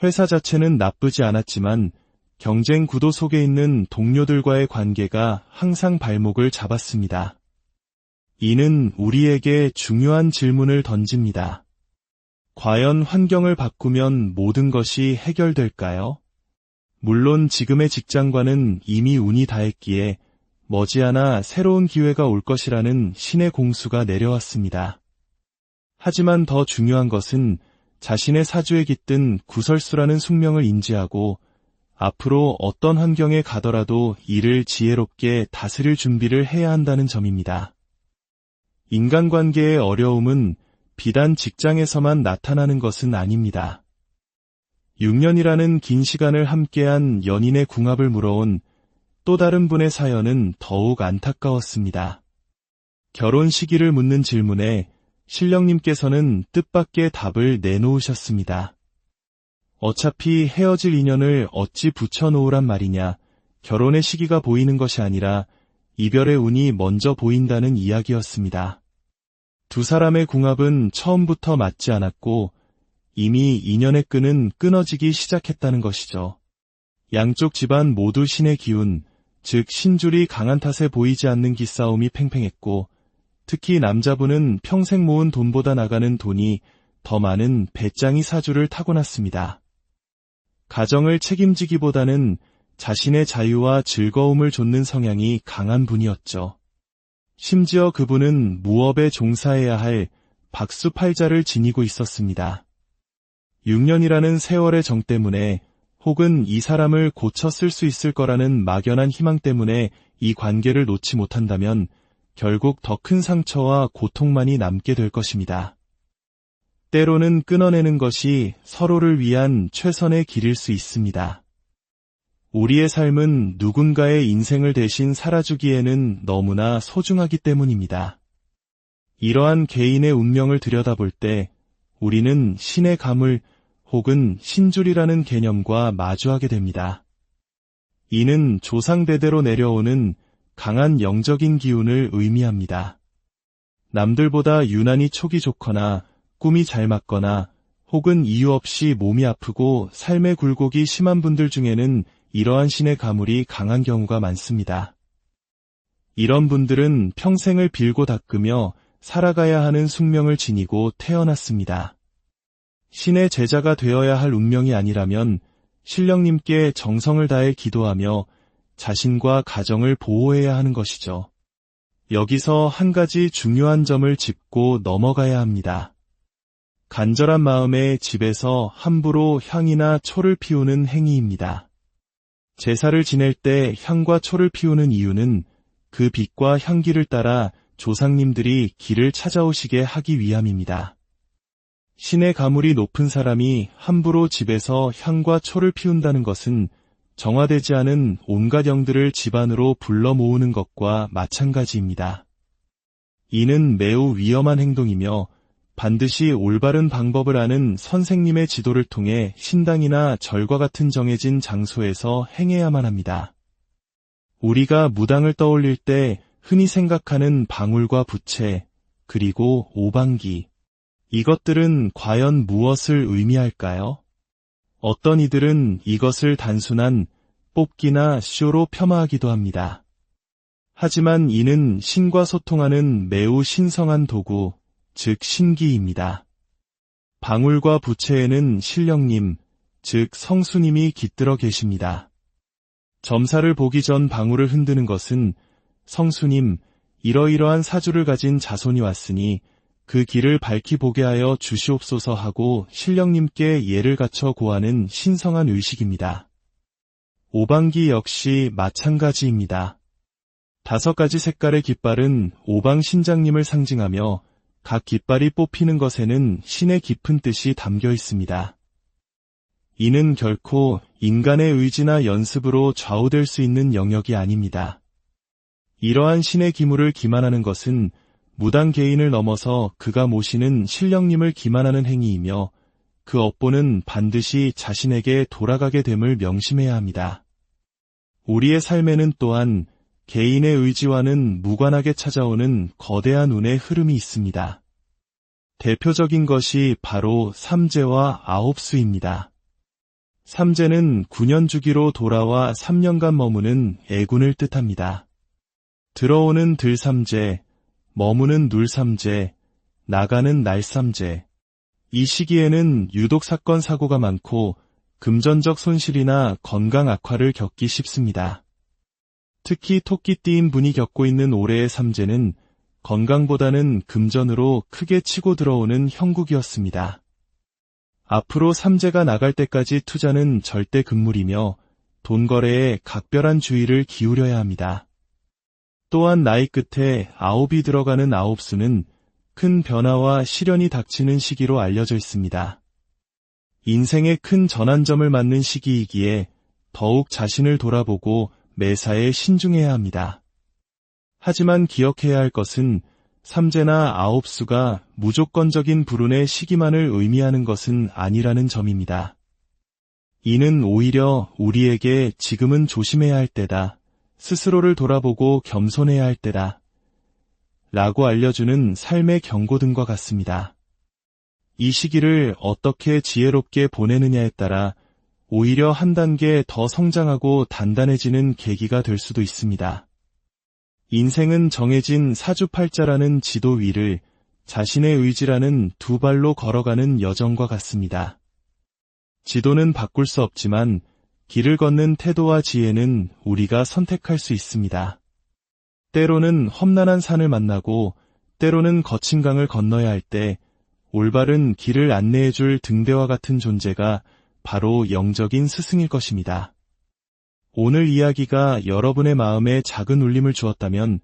회사 자체는 나쁘지 않았지만 경쟁 구도 속에 있는 동료들과의 관계가 항상 발목을 잡았습니다. 이는 우리에게 중요한 질문을 던집니다. 과연 환경을 바꾸면 모든 것이 해결될까요? 물론 지금의 직장과는 이미 운이 닿았기에 머지않아 새로운 기회가 올 것이라는 신의 공수가 내려왔습니다. 하지만 더 중요한 것은 자신의 사주에 깃든 구설수라는 숙명을 인지하고 앞으로 어떤 환경에 가더라도 이를 지혜롭게 다스릴 준비를 해야 한다는 점입니다. 인간관계의 어려움은 비단 직장에서만 나타나는 것은 아닙니다. 6년이라는 긴 시간을 함께한 연인의 궁합을 물어온 또 다른 분의 사연은 더욱 안타까웠습니다. 결혼 시기를 묻는 질문에 신령님께서는 뜻밖의 답을 내놓으셨습니다. 어차피 헤어질 인연을 어찌 붙여놓으란 말이냐, 결혼의 시기가 보이는 것이 아니라 이별의 운이 먼저 보인다는 이야기였습니다. 두 사람의 궁합은 처음부터 맞지 않았고 이미 인연의 끈은 끊어지기 시작했다는 것이죠. 양쪽 집안 모두 신의 기운, 즉 신줄이 강한 탓에 보이지 않는 기싸움이 팽팽했고 특히 남자분은 평생 모은 돈보다 나가는 돈이 더 많은 배짱이 사주를 타고났습니다. 가정을 책임지기보다는 자신의 자유와 즐거움을 좇는 성향이 강한 분이었죠. 심지어 그분은 무업에 종사해야 할 박수팔자를 지니고 있었습니다. 6년이라는 세월의 정 때문에 혹은 이 사람을 고쳐 쓸 수 있을 거라는 막연한 희망 때문에 이 관계를 놓지 못한다면 결국 더 큰 상처와 고통만이 남게 될 것입니다. 때로는 끊어내는 것이 서로를 위한 최선의 길일 수 있습니다. 우리의 삶은 누군가의 인생을 대신 살아주기에는 너무나 소중하기 때문입니다. 이러한 개인의 운명을 들여다볼 때 우리는 신의 가물 혹은 신줄이라는 개념과 마주하게 됩니다. 이는 조상대대로 내려오는 강한 영적인 기운을 의미합니다. 남들보다 유난히 촉이 좋거나 꿈이 잘 맞거나 혹은 이유 없이 몸이 아프고 삶의 굴곡이 심한 분들 중에는 이러한 신의 가물이 강한 경우가 많습니다. 이런 분들은 평생을 빌고 닦으며 살아가야 하는 숙명을 지니고 태어났습니다. 신의 제자가 되어야 할 운명이 아니라면 신령님께 정성을 다해 기도하며 자신과 가정을 보호해야 하는 것이죠. 여기서 한 가지 중요한 점을 짚고 넘어가야 합니다. 간절한 마음에 집에서 함부로 향이나 초를 피우는 행위입니다. 제사를 지낼 때 향과 초를 피우는 이유는 그 빛과 향기를 따라 조상님들이 길을 찾아오시게 하기 위함입니다. 신의 가물이 높은 사람이 함부로 집에서 향과 초를 피운다는 것은 정화되지 않은 온갖 영들을 집안으로 불러 모으는 것과 마찬가지입니다. 이는 매우 위험한 행동이며 반드시 올바른 방법을 아는 선생님의 지도를 통해 신당이나 절과 같은 정해진 장소에서 행해야만 합니다. 우리가 무당을 떠올릴 때 흔히 생각하는 방울과 부채, 그리고 오방기, 이것들은 과연 무엇을 의미할까요? 어떤 이들은 이것을 단순한 뽑기나 쇼로 폄하하기도 합니다. 하지만 이는 신과 소통하는 매우 신성한 도구, 즉 신기입니다. 방울과 부채에는 신령님, 즉 성수님이 깃들어 계십니다. 점사를 보기 전 방울을 흔드는 것은 성수님, 이러이러한 사주를 가진 자손이 왔으니 그 길을 밝히 보게 하여 주시옵소서 하고 신령님께 예를 갖춰 고하는 신성한 의식입니다. 오방기 역시 마찬가지입니다. 5가지 색깔의 깃발은 오방 신장님을 상징하며 각 깃발이 뽑히는 것에는 신의 깊은 뜻이 담겨 있습니다. 이는 결코 인간의 의지나 연습으로 좌우될 수 있는 영역이 아닙니다. 이러한 신의 기물을 기만하는 것은 무당 개인을 넘어서 그가 모시는 신령님을 기만하는 행위이며 그 업보는 반드시 자신에게 돌아가게 됨을 명심해야 합니다. 우리의 삶에는 또한 개인의 의지와는 무관하게 찾아오는 거대한 운의 흐름이 있습니다. 대표적인 것이 바로 삼재와 아홉수입니다. 삼재는 9년 주기로 돌아와 3년간 머무는 애군을 뜻합니다. 들어오는 들삼재, 머무는 눌삼재, 나가는 날삼재. 이 시기에는 유독 사건 사고가 많고 금전적 손실이나 건강 악화를 겪기 쉽습니다. 특히 토끼띠인 분이 겪고 있는 올해의 삼재는 건강보다는 금전으로 크게 치고 들어오는 형국이었습니다. 앞으로 삼재가 나갈 때까지 투자는 절대 금물이며 돈 거래에 각별한 주의를 기울여야 합니다. 또한 나이 끝에 아홉이 들어가는 아홉수는 큰 변화와 시련이 닥치는 시기로 알려져 있습니다. 인생의 큰 전환점을 맞는 시기이기에 더욱 자신을 돌아보고 매사에 신중해야 합니다. 하지만 기억해야 할 것은 삼재나 아홉수가 무조건적인 불운의 시기만을 의미하는 것은 아니라는 점입니다. 이는 오히려 우리에게 지금은 조심해야 할 때다, 스스로를 돌아보고 겸손해야 할 때다 라고 알려주는 삶의 경고등과 같습니다. 이 시기를 어떻게 지혜롭게 보내느냐에 따라 오히려 한 단계 더 성장하고 단단해지는 계기가 될 수도 있습니다. 인생은 정해진 사주팔자라는 지도 위를 자신의 의지라는 두 발로 걸어가는 여정과 같습니다. 지도는 바꿀 수 없지만 길을 걷는 태도와 지혜는 우리가 선택할 수 있습니다. 때로는 험난한 산을 만나고 때로는 거친 강을 건너야 할 때 올바른 길을 안내해줄 등대와 같은 존재가 바로 영적인 스승일 것입니다. 오늘 이야기가 여러분의 마음에 작은 울림을 주었다면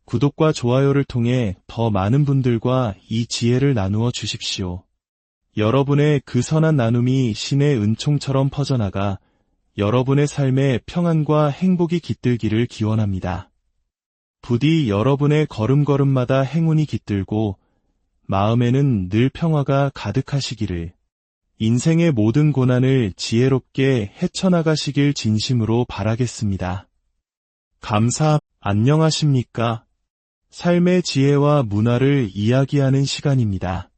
구독과 좋아요를 통해 더 많은 분들과 이 지혜를 나누어 주십시오. 여러분의 그 선한 나눔이 신의 은총처럼 퍼져나가 여러분의 삶에 평안과 행복이 깃들기를 기원합니다. 부디 여러분의 걸음걸음마다 행운이 깃들고 마음에는 늘 평화가 가득하시기를, 인생의 모든 고난을 지혜롭게 헤쳐나가시길 진심으로 바라겠습니다. 안녕하십니까? 삶의 지혜와 문화를 이야기하는 시간입니다.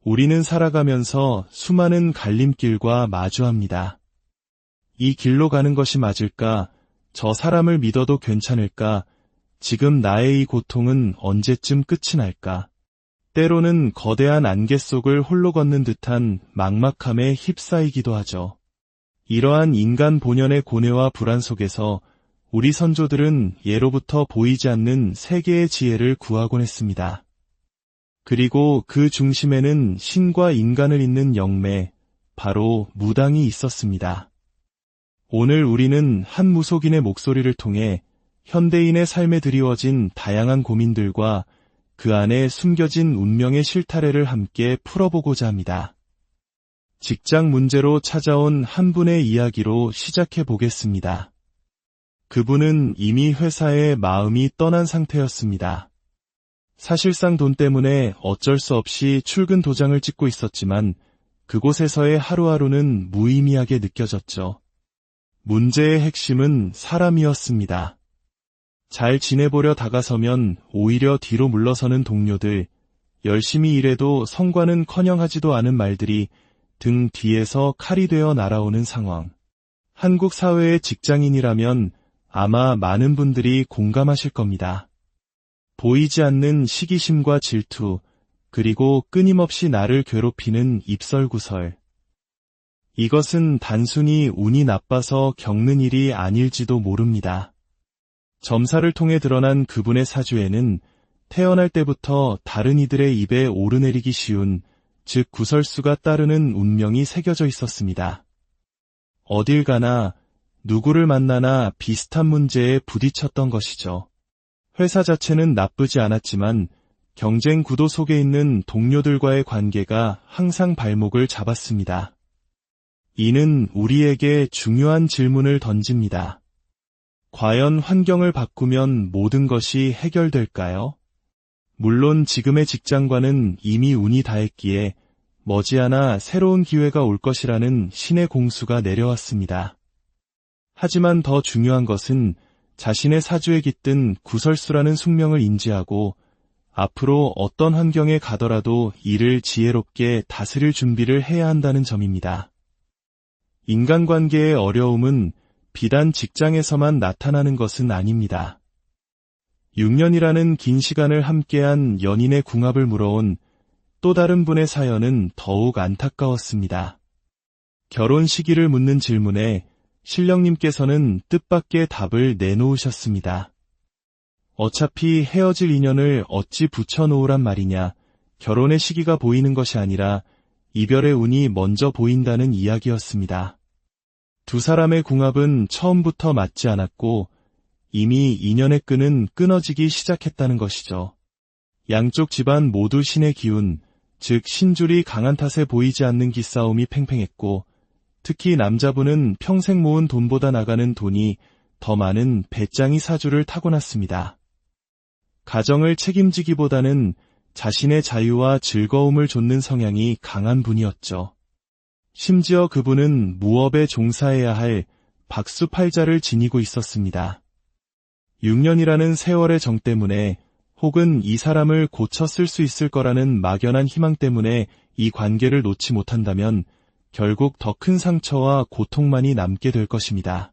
우리는 살아가면서 수많은 갈림길과 마주합니다. 이 길로 가는 것이 맞을까? 저 사람을 믿어도 괜찮을까? 지금 나의 이 고통은 언제쯤 끝이 날까? 때로는 거대한 안개 속을 홀로 걷는 듯한 막막함에 휩싸이기도 하죠. 이러한 인간 본연의 고뇌와 불안 속에서 우리 선조들은 예로부터 보이지 않는 세계의 지혜를 구하곤 했습니다. 그리고 그 중심에는 신과 인간을 잇는 영매, 바로 무당이 있었습니다. 오늘 우리는 한 무속인의 목소리를 통해 현대인의 삶에 드리워진 다양한 고민들과 그 안에 숨겨진 운명의 실타래를 함께 풀어보고자 합니다. 직장 문제로 찾아온 한 분의 이야기로 시작해 보겠습니다. 그분은 이미 회사에 마음이 떠난 상태였습니다. 사실상 돈 때문에 어쩔 수 없이 출근 도장을 찍고 있었지만 그곳에서의 하루하루는 무의미하게 느껴졌죠. 문제의 핵심은 사람이었습니다. 잘 지내보려 다가서면 오히려 뒤로 물러서는 동료들, 열심히 일해도 성과는커녕 하지도 않은 말들이 등 뒤에서 칼이 되어 날아오는 상황. 한국 사회의 직장인이라면 아마 많은 분들이 공감하실 겁니다. 보이지 않는 시기심과 질투, 그리고 끊임없이 나를 괴롭히는 입설구설. 이것은 단순히 운이 나빠서 겪는 일이 아닐지도 모릅니다. 점사를 통해 드러난 그분의 사주에는 태어날 때부터 다른 이들의 입에 오르내리기 쉬운, 즉 구설수가 따르는 운명이 새겨져 있었습니다. 어딜 가나 누구를 만나나 비슷한 문제에 부딪혔던 것이죠. 회사 자체는 나쁘지 않았지만 경쟁 구도 속에 있는 동료들과의 관계가 항상 발목을 잡았습니다. 이는 우리에게 중요한 질문을 던집니다. 과연 환경을 바꾸면 모든 것이 해결될까요? 물론 지금의 직장과는 이미 운이 닿았기에 머지않아 새로운 기회가 올 것이라는 신의 공수가 내려왔습니다. 하지만 더 중요한 것은 자신의 사주에 깃든 구설수라는 숙명을 인지하고 앞으로 어떤 환경에 가더라도 이를 지혜롭게 다스릴 준비를 해야 한다는 점입니다. 인간관계의 어려움은 비단 직장에서만 나타나는 것은 아닙니다. 6년이라는 긴 시간을 함께한 연인의 궁합을 물어온 또 다른 분의 사연은 더욱 안타까웠습니다. 결혼 시기를 묻는 질문에 신령님께서는 뜻밖의 답을 내놓으셨습니다. 어차피 헤어질 인연을 어찌 붙여놓으란 말이냐, 결혼의 시기가 보이는 것이 아니라 이별의 운이 먼저 보인다는 이야기였습니다. 두 사람의 궁합은 처음부터 맞지 않았고 이미 인연의 끈은 끊어지기 시작했다는 것이죠. 양쪽 집안 모두 신의 기운, 즉 신줄이 강한 탓에 보이지 않는 기싸움이 팽팽했고 특히 남자분은 평생 모은 돈보다 나가는 돈이 더 많은 배짱이 사주를 타고났습니다. 가정을 책임지기보다는 자신의 자유와 즐거움을 좇는 성향이 강한 분이었죠. 심지어 그분은 무업에 종사해야 할 박수팔자를 지니고 있었습니다. 6년이라는 세월의 정 때문에 혹은 이 사람을 고쳐 쓸 수 있을 거라는 막연한 희망 때문에 이 관계를 놓지 못한다면 결국 더 큰 상처와 고통만이 남게 될 것입니다.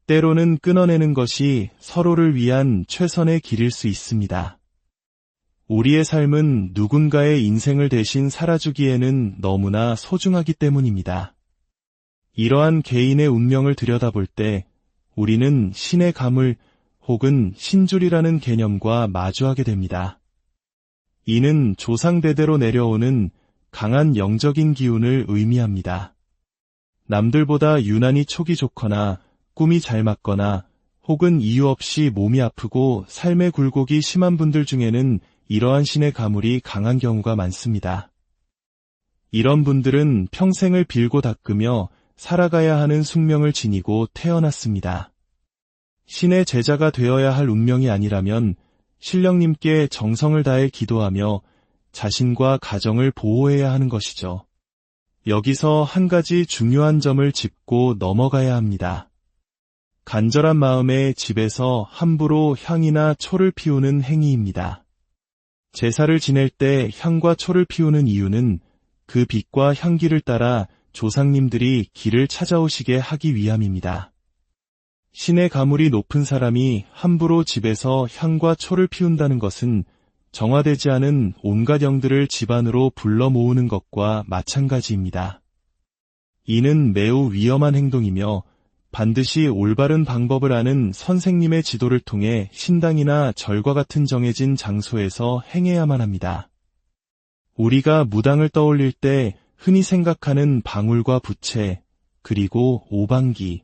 때로는 끊어내는 것이 서로를 위한 최선의 길일 수 있습니다. 우리의 삶은 누군가의 인생을 대신 살아주기에는 너무나 소중하기 때문입니다. 이러한 개인의 운명을 들여다볼 때 우리는 신의 가물 혹은 신줄이라는 개념과 마주하게 됩니다. 이는 조상대대로 내려오는 강한 영적인 기운을 의미합니다. 남들보다 유난히 촉이 좋거나 꿈이 잘 맞거나 혹은 이유 없이 몸이 아프고 삶의 굴곡이 심한 분들 중에는 이러한 신의 가물이 강한 경우가 많습니다. 이런 분들은 평생을 빌고 닦으며 살아가야 하는 숙명을 지니고 태어났습니다. 신의 제자가 되어야 할 운명이 아니라면 신령님께 정성을 다해 기도하며 자신과 가정을 보호해야 하는 것이죠. 여기서 한 가지 중요한 점을 짚고 넘어가야 합니다. 간절한 마음에 집에서 함부로 향이나 초를 피우는 행위입니다. 제사를 지낼 때 향과 초를 피우는 이유는 그 빛과 향기를 따라 조상님들이 길을 찾아오시게 하기 위함입니다. 신의 가물이 높은 사람이 함부로 집에서 향과 초를 피운다는 것은 정화되지 않은 온갖 영들을 집안으로 불러 모으는 것과 마찬가지입니다. 이는 매우 위험한 행동이며 반드시 올바른 방법을 아는 선생님의 지도를 통해 신당이나 절과 같은 정해진 장소에서 행해야만 합니다. 우리가 무당을 떠올릴 때 흔히 생각하는 방울과 부채, 그리고 오방기,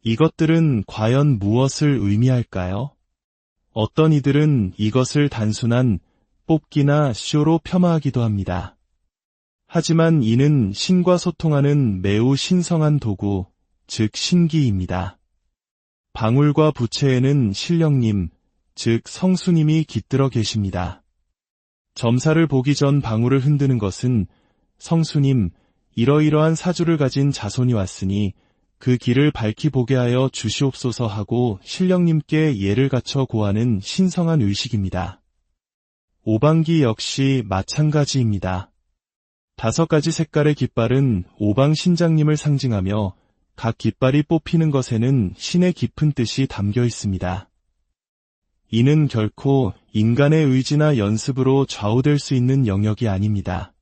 이것들은 과연 무엇을 의미할까요? 어떤 이들은 이것을 단순한 뽑기나 쇼로 폄하하기도 합니다. 하지만 이는 신과 소통하는 매우 신성한 도구, 즉 신기입니다. 방울과 부채에는 신령님, 즉 성수님이 깃들어 계십니다. 점사를 보기 전 방울을 흔드는 것은 성수님, 이러이러한 사주를 가진 자손이 왔으니 그 길을 밝히 보게 하여 주시옵소서 하고 신령님께 예를 갖춰 고하는 신성한 의식입니다. 오방기 역시 마찬가지입니다. 5가지 색깔의 깃발은 오방 신장님을 상징하며 각 깃발이 뽑히는 것에는 신의 깊은 뜻이 담겨 있습니다. 이는 결코 인간의 의지나 연습으로 좌우될 수 있는 영역이 아닙니다.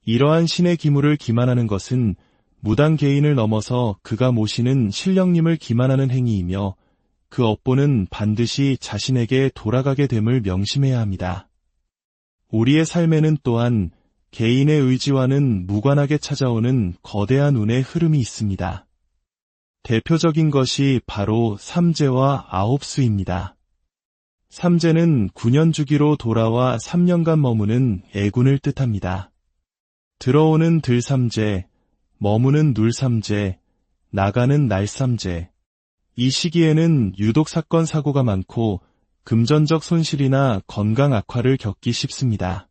이러한 신의 기물을 기만하는 것은 무당 개인을 넘어서 그가 모시는 신령님을 기만하는 행위이며 그 업보는 반드시 자신에게 돌아가게 됨을 명심해야 합니다. 우리의 삶에는 또한 개인의 의지와는 무관하게 찾아오는 거대한 운의 흐름이 있습니다. 대표적인 것이 바로 삼재와 아홉수입니다. 삼재는 9년 주기로 돌아와 3년간 머무는 애군을 뜻합니다. 들어오는 들삼재, 머무는 눌삼재, 나가는 날삼재. 이 시기에는 유독 사건 사고가 많고 금전적 손실이나 건강 악화를 겪기 쉽습니다.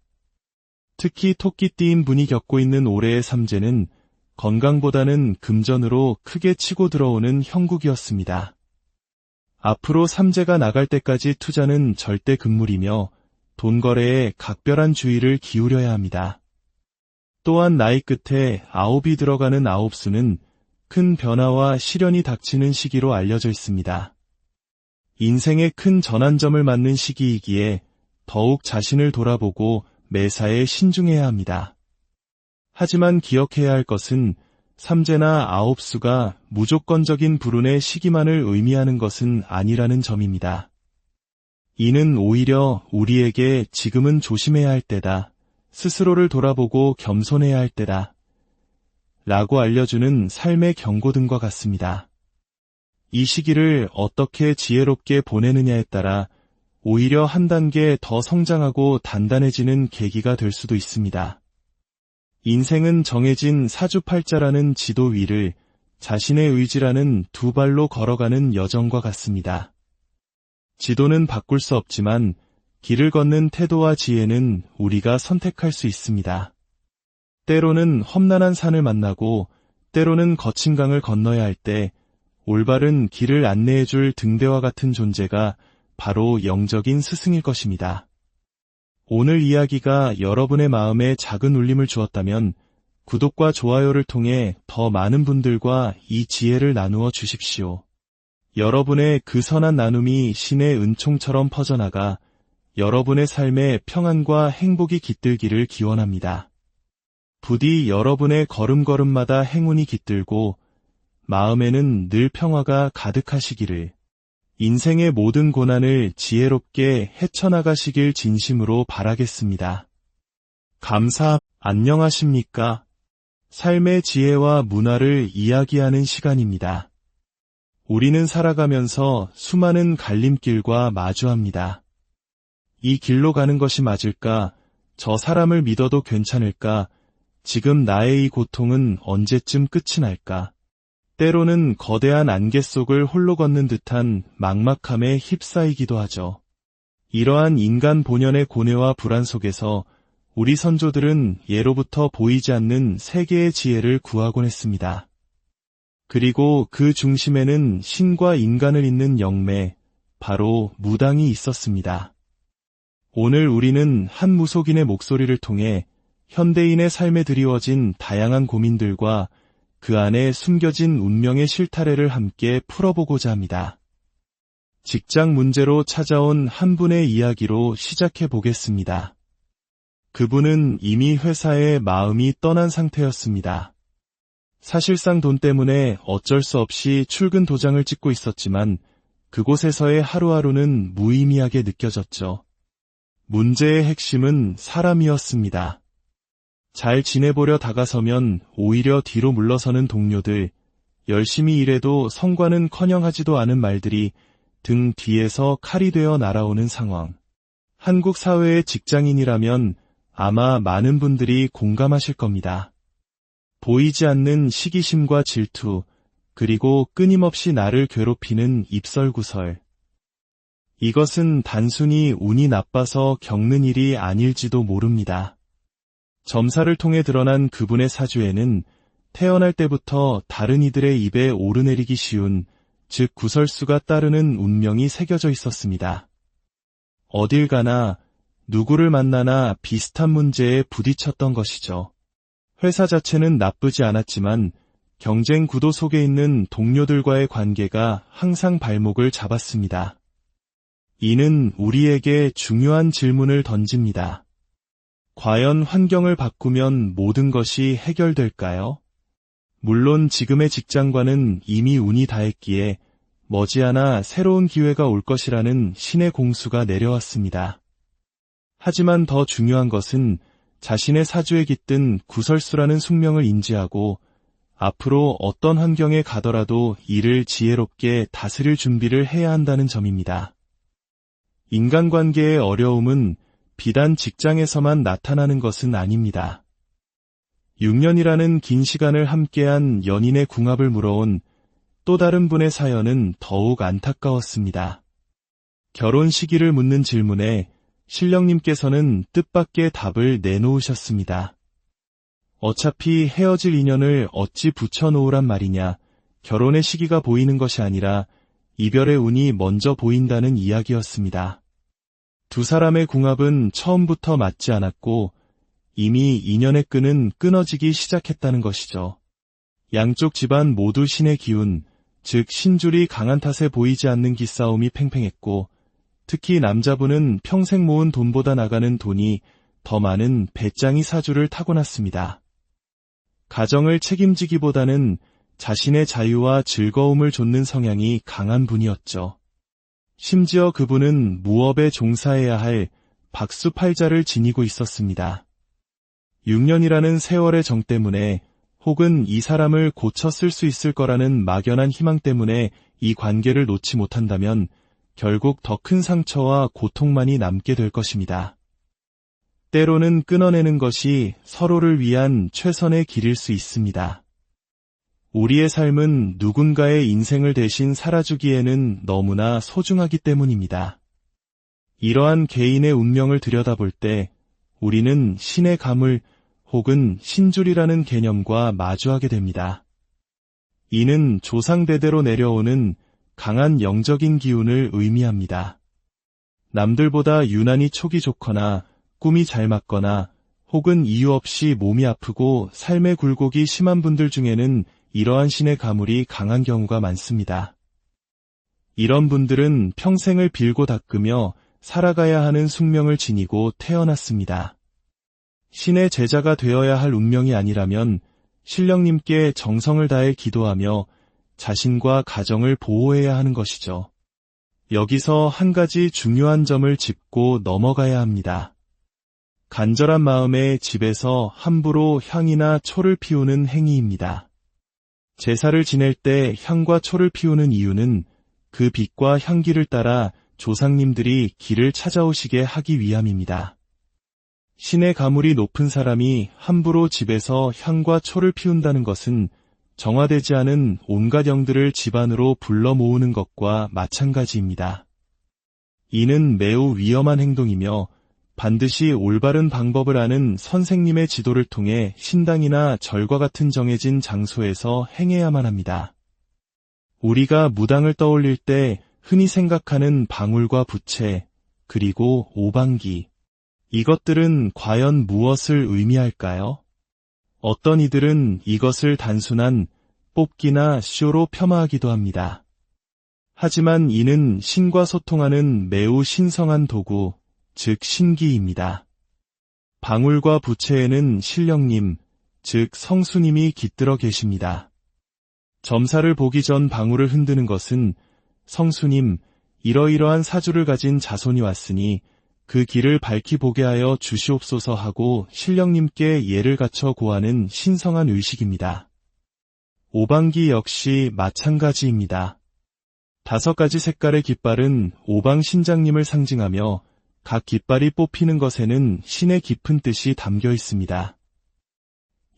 특히 토끼띠인 분이 겪고 있는 올해의 삼재는 건강보다는 금전으로 크게 치고 들어오는 형국이었습니다. 앞으로 삼재가 나갈 때까지 투자는 절대 금물이며 돈 거래에 각별한 주의를 기울여야 합니다. 또한 나이 끝에 아홉이 들어가는 아홉수는 큰 변화와 시련이 닥치는 시기로 알려져 있습니다. 인생의 큰 전환점을 맞는 시기이기에 더욱 자신을 돌아보고 매사에 신중해야 합니다. 하지만 기억해야 할 것은 삼재나 아홉수가 무조건적인 불운의 시기만을 의미하는 것은 아니라는 점입니다. 이는 오히려 우리에게 지금은 조심해야 할 때다, 스스로를 돌아보고 겸손해야 할 때다 라고 알려주는 삶의 경고등과 같습니다. 이 시기를 어떻게 지혜롭게 보내느냐에 따라 오히려 한 단계 더 성장하고 단단해지는 계기가 될 수도 있습니다. 인생은 정해진 사주팔자라는 지도 위를 자신의 의지라는 두 발로 걸어가는 여정과 같습니다. 지도는 바꿀 수 없지만 길을 걷는 태도와 지혜는 우리가 선택할 수 있습니다. 때로는 험난한 산을 만나고 때로는 거친 강을 건너야 할 때 올바른 길을 안내해줄 등대와 같은 존재가 바로 영적인 스승일 것입니다. 오늘 이야기가 여러분의 마음에 작은 울림을 주었다면 구독과 좋아요를 통해 더 많은 분들과 이 지혜를 나누어 주십시오. 여러분의 그 선한 나눔이 신의 은총처럼 퍼져나가 여러분의 삶에 평안과 행복이 깃들기를 기원합니다. 부디 여러분의 걸음걸음마다 행운이 깃들고 마음에는 늘 평화가 가득하시기를, 인생의 모든 고난을 지혜롭게 헤쳐나가시길 진심으로 바라겠습니다. 안녕하십니까? 삶의 지혜와 문화를 이야기하는 시간입니다. 우리는 살아가면서 수많은 갈림길과 마주합니다. 이 길로 가는 것이 맞을까? 저 사람을 믿어도 괜찮을까? 지금 나의 이 고통은 언제쯤 끝이 날까? 때로는 거대한 안개 속을 홀로 걷는 듯한 막막함에 휩싸이기도 하죠. 이러한 인간 본연의 고뇌와 불안 속에서 우리 선조들은 예로부터 보이지 않는 세계의 지혜를 구하곤 했습니다. 그리고 그 중심에는 신과 인간을 잇는 영매, 바로 무당이 있었습니다. 오늘 우리는 한 무속인의 목소리를 통해 현대인의 삶에 드리워진 다양한 고민들과 그 안에 숨겨진 운명의 실타래를 함께 풀어보고자 합니다. 직장 문제로 찾아온 한 분의 이야기로 시작해 보겠습니다. 그분은 이미 회사에 마음이 떠난 상태였습니다. 사실상 돈 때문에 어쩔 수 없이 출근 도장을 찍고 있었지만 그곳에서의 하루하루는 무의미하게 느껴졌죠. 문제의 핵심은 사람이었습니다. 잘 지내보려 다가서면 오히려 뒤로 물러서는 동료들, 열심히 일해도 성과는커녕 하지도 않은 말들이 등 뒤에서 칼이 되어 날아오는 상황. 한국 사회의 직장인이라면 아마 많은 분들이 공감하실 겁니다. 보이지 않는 시기심과 질투, 그리고 끊임없이 나를 괴롭히는 입설구설. 이것은 단순히 운이 나빠서 겪는 일이 아닐지도 모릅니다. 점사를 통해 드러난 그분의 사주에는 태어날 때부터 다른 이들의 입에 오르내리기 쉬운, 즉 구설수가 따르는 운명이 새겨져 있었습니다. 어딜 가나 누구를 만나나 비슷한 문제에 부딪혔던 것이죠. 회사 자체는 나쁘지 않았지만 경쟁 구도 속에 있는 동료들과의 관계가 항상 발목을 잡았습니다. 이는 우리에게 중요한 질문을 던집니다. 과연 환경을 바꾸면 모든 것이 해결될까요? 물론 지금의 직장과는 이미 운이 다했기에 머지않아 새로운 기회가 올 것이라는 신의 공수가 내려왔습니다. 하지만 더 중요한 것은 자신의 사주에 깃든 구설수라는 숙명을 인지하고 앞으로 어떤 환경에 가더라도 이를 지혜롭게 다스릴 준비를 해야 한다는 점입니다. 인간관계의 어려움은 비단 직장에서만 나타나는 것은 아닙니다. 6년이라는 긴 시간을 함께한 연인의 궁합을 물어온 또 다른 분의 사연은 더욱 안타까웠습니다. 결혼 시기를 묻는 질문에 신령님께서는 뜻밖의 답을 내놓으셨습니다. 어차피 헤어질 인연을 어찌 붙여놓으란 말이냐. 결혼의 시기가 보이는 것이 아니라 이별의 운이 먼저 보인다는 이야기였습니다. 두 사람의 궁합은 처음부터 맞지 않았고 이미 인연의 끈은 끊어지기 시작했다는 것이죠. 양쪽 집안 모두 신의 기운, 즉 신줄이 강한 탓에 보이지 않는 기싸움이 팽팽했고 특히 남자분은 평생 모은 돈보다 나가는 돈이 더 많은 배짱이 사주를 타고났습니다. 가정을 책임지기보다는 자신의 자유와 즐거움을 좇는 성향이 강한 분이었죠. 심지어 그분은 무업에 종사해야 할 박수팔자를 지니고 있었습니다. 6년이라는 세월의 정 때문에 혹은 이 사람을 고쳐 쓸 수 있을 거라는 막연한 희망 때문에 이 관계를 놓지 못한다면 결국 더 큰 상처와 고통만이 남게 될 것입니다. 때로는 끊어내는 것이 서로를 위한 최선의 길일 수 있습니다. 우리의 삶은 누군가의 인생을 대신 살아주기에는 너무나 소중하기 때문입니다. 이러한 개인의 운명을 들여다볼 때 우리는 신의 가물 혹은 신줄이라는 개념과 마주하게 됩니다. 이는 조상대대로 내려오는 강한 영적인 기운을 의미합니다. 남들보다 유난히 촉이 좋거나 꿈이 잘 맞거나 혹은 이유 없이 몸이 아프고 삶의 굴곡이 심한 분들 중에는 이러한 신의 가물이 강한 경우가 많습니다. 이런 분들은 평생을 빌고 닦으며 살아가야 하는 숙명을 지니고 태어났습니다. 신의 제자가 되어야 할 운명이 아니라면 신령님께 정성을 다해 기도하며 자신과 가정을 보호해야 하는 것이죠. 여기서 한 가지 중요한 점을 짚고 넘어가야 합니다. 간절한 마음에 집에서 함부로 향이나 초를 피우는 행위입니다. 제사를 지낼 때 향과 초를 피우는 이유는 그 빛과 향기를 따라 조상님들이 길을 찾아오시게 하기 위함입니다. 신의 가물이 높은 사람이 함부로 집에서 향과 초를 피운다는 것은 정화되지 않은 온갖 영들을 집안으로 불러 모으는 것과 마찬가지입니다. 이는 매우 위험한 행동이며 반드시 올바른 방법을 아는 선생님의 지도를 통해 신당이나 절과 같은 정해진 장소에서 행해야만 합니다. 우리가 무당을 떠올릴 때 흔히 생각하는 방울과 부채, 그리고 오방기, 이것들은 과연 무엇을 의미할까요? 어떤 이들은 이것을 단순한 뽑기나 쇼로 폄하하기도 합니다. 하지만 이는 신과 소통하는 매우 신성한 도구, 즉 신기입니다. 방울과 부채에는 신령님, 즉 성수님이 깃들어 계십니다. 점사를 보기 전 방울을 흔드는 것은 성수님, 이러이러한 사주를 가진 자손이 왔으니 그 길을 밝히 보게 하여 주시옵소서 하고 신령님께 예를 갖춰 고하는 신성한 의식입니다. 오방기 역시 마찬가지입니다. 5가지 색깔의 깃발은 오방 신장님을 상징하며 각 깃발이 뽑히는 것에는 신의 깊은 뜻이 담겨 있습니다.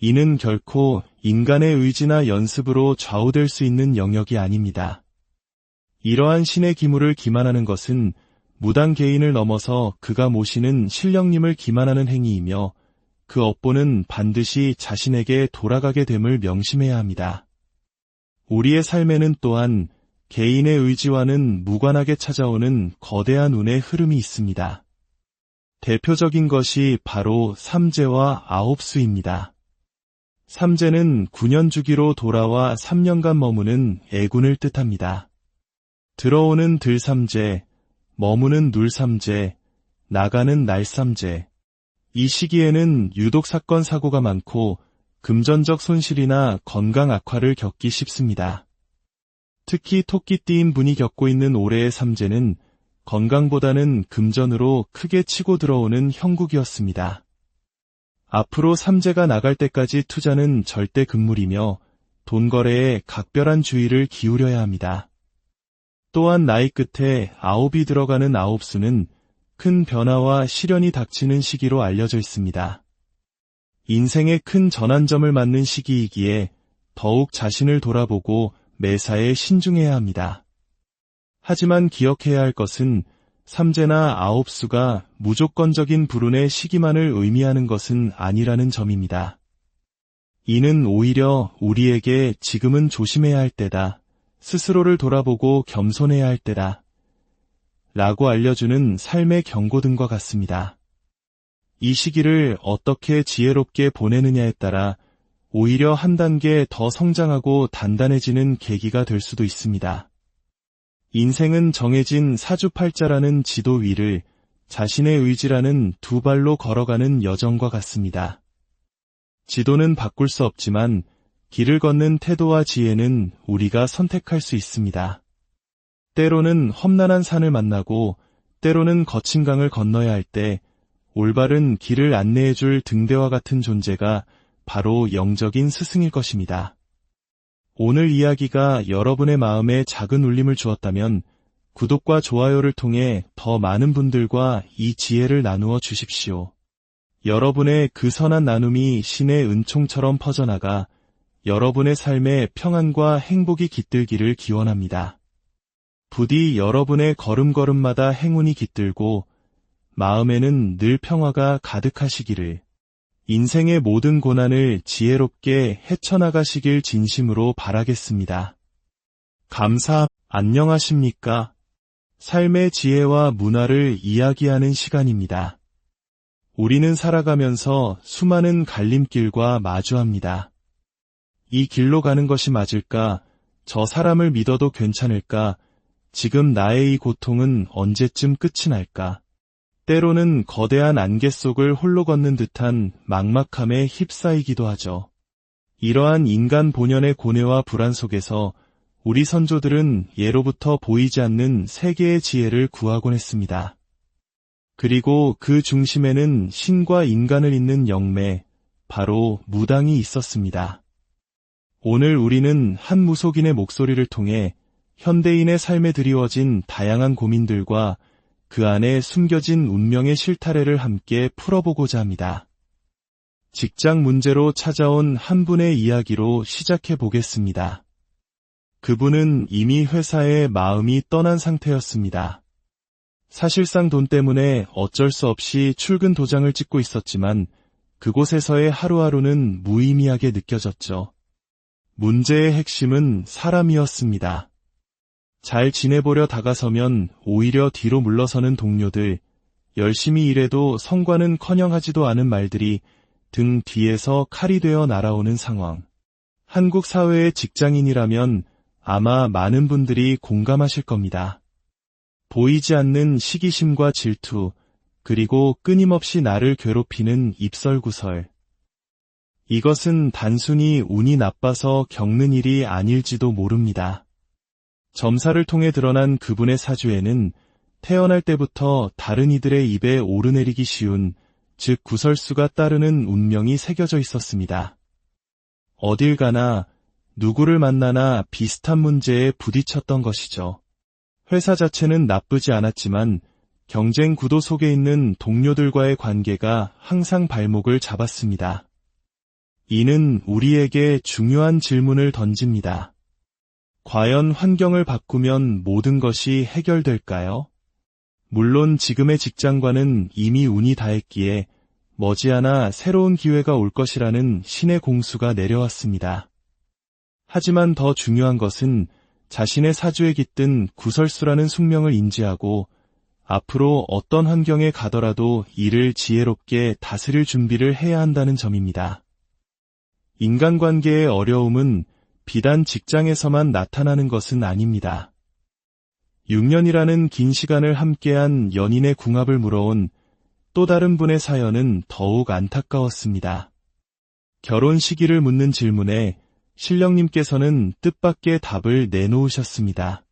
이는 결코 인간의 의지나 연습으로 좌우될 수 있는 영역이 아닙니다. 이러한 신의 기물을 기만하는 것은 무당 개인을 넘어서 그가 모시는 신령님을 기만하는 행위이며 그 업보는 반드시 자신에게 돌아가게 됨을 명심해야 합니다. 우리의 삶에는 또한 개인의 의지와는 무관하게 찾아오는 거대한 운의 흐름이 있습니다. 대표적인 것이 바로 삼재와 아홉수입니다. 삼재는 9년 주기로 돌아와 3년간 머무는 애군을 뜻합니다. 들어오는 들삼재, 머무는 눌삼재, 나가는 날삼재. 이 시기에는 유독 사건 사고가 많고 금전적 손실이나 건강 악화를 겪기 쉽습니다. 특히 토끼띠인 분이 겪고 있는 올해의 삼재는 건강보다는 금전으로 크게 치고 들어오는 형국이었습니다. 앞으로 삼재가 나갈 때까지 투자는 절대 금물이며 돈 거래에 각별한 주의를 기울여야 합니다. 또한 나이 끝에 아홉이 들어가는 아홉수는 큰 변화와 시련이 닥치는 시기로 알려져 있습니다. 인생의 큰 전환점을 맞는 시기이기에 더욱 자신을 돌아보고 매사에 신중해야 합니다. 하지만 기억해야 할 것은 삼재나 아홉수가 무조건적인 불운의 시기만을 의미하는 것은 아니라는 점입니다. 이는 오히려 우리에게 지금은 조심해야 할 때다, 스스로를 돌아보고 겸손해야 할 때다 라고 알려주는 삶의 경고등과 같습니다. 이 시기를 어떻게 지혜롭게 보내느냐에 따라 오히려 한 단계 더 성장하고 단단해지는 계기가 될 수도 있습니다. 인생은 정해진 사주팔자라는 지도 위를 자신의 의지라는 두 발로 걸어가는 여정과 같습니다. 지도는 바꿀 수 없지만 길을 걷는 태도와 지혜는 우리가 선택할 수 있습니다. 때로는 험난한 산을 만나고 때로는 거친 강을 건너야 할 때 올바른 길을 안내해줄 등대와 같은 존재가 바로 영적인 스승일 것입니다. 오늘 이야기가 여러분의 마음에 작은 울림을 주었다면 구독과 좋아요를 통해 더 많은 분들과 이 지혜를 나누어 주십시오. 여러분의 그 선한 나눔이 신의 은총처럼 퍼져나가 여러분의 삶에 평안과 행복이 깃들기를 기원합니다. 부디 여러분의 걸음걸음마다 행운이 깃들고 마음에는 늘 평화가 가득하시기를, 인생의 모든 고난을 지혜롭게 헤쳐나가시길 진심으로 바라겠습니다. 안녕하십니까? 삶의 지혜와 문화를 이야기하는 시간입니다. 우리는 살아가면서 수많은 갈림길과 마주합니다. 이 길로 가는 것이 맞을까? 저 사람을 믿어도 괜찮을까? 지금 나의 이 고통은 언제쯤 끝이 날까? 때로는 거대한 안개 속을 홀로 걷는 듯한 막막함에 휩싸이기도 하죠. 이러한 인간 본연의 고뇌와 불안 속에서 우리 선조들은 예로부터 보이지 않는 세계의 지혜를 구하곤 했습니다. 그리고 그 중심에는 신과 인간을 잇는 영매, 바로 무당이 있었습니다. 오늘 우리는 한 무속인의 목소리를 통해 현대인의 삶에 드리워진 다양한 고민들과 그 안에 숨겨진 운명의 실타래를 함께 풀어보고자 합니다. 직장 문제로 찾아온 한 분의 이야기로 시작해 보겠습니다. 그분은 이미 회사에 마음이 떠난 상태였습니다. 사실상 돈 때문에 어쩔 수 없이 출근 도장을 찍고 있었지만 그곳에서의 하루하루는 무의미하게 느껴졌죠. 문제의 핵심은 사람이었습니다. 잘 지내보려 다가서면 오히려 뒤로 물러서는 동료들, 열심히 일해도 성과는커녕 하지도 않은 말들이 등 뒤에서 칼이 되어 날아오는 상황. 한국 사회의 직장인이라면 아마 많은 분들이 공감하실 겁니다. 보이지 않는 시기심과 질투, 그리고 끊임없이 나를 괴롭히는 입설구설. 이것은 단순히 운이 나빠서 겪는 일이 아닐지도 모릅니다. 점사를 통해 드러난 그분의 사주에는 태어날 때부터 다른 이들의 입에 오르내리기 쉬운, 즉 구설수가 따르는 운명이 새겨져 있었습니다. 어딜 가나 누구를 만나나 비슷한 문제에 부딪혔던 것이죠. 회사 자체는 나쁘지 않았지만 경쟁 구도 속에 있는 동료들과의 관계가 항상 발목을 잡았습니다. 이는 우리에게 중요한 질문을 던집니다. 과연 환경을 바꾸면 모든 것이 해결될까요? 물론 지금의 직장과는 이미 운이 다했기에 머지않아 새로운 기회가 올 것이라는 신의 공수가 내려왔습니다. 하지만 더 중요한 것은 자신의 사주에 깃든 구설수라는 숙명을 인지하고 앞으로 어떤 환경에 가더라도 이를 지혜롭게 다스릴 준비를 해야 한다는 점입니다. 인간관계의 어려움은 비단 직장에서만 나타나는 것은 아닙니다. 6년이라는 긴 시간을 함께한 연인의 궁합을 물어온 또 다른 분의 사연은 더욱 안타까웠습니다. 결혼 시기를 묻는 질문에 신령님께서는 뜻밖의 답을 내놓으셨습니다.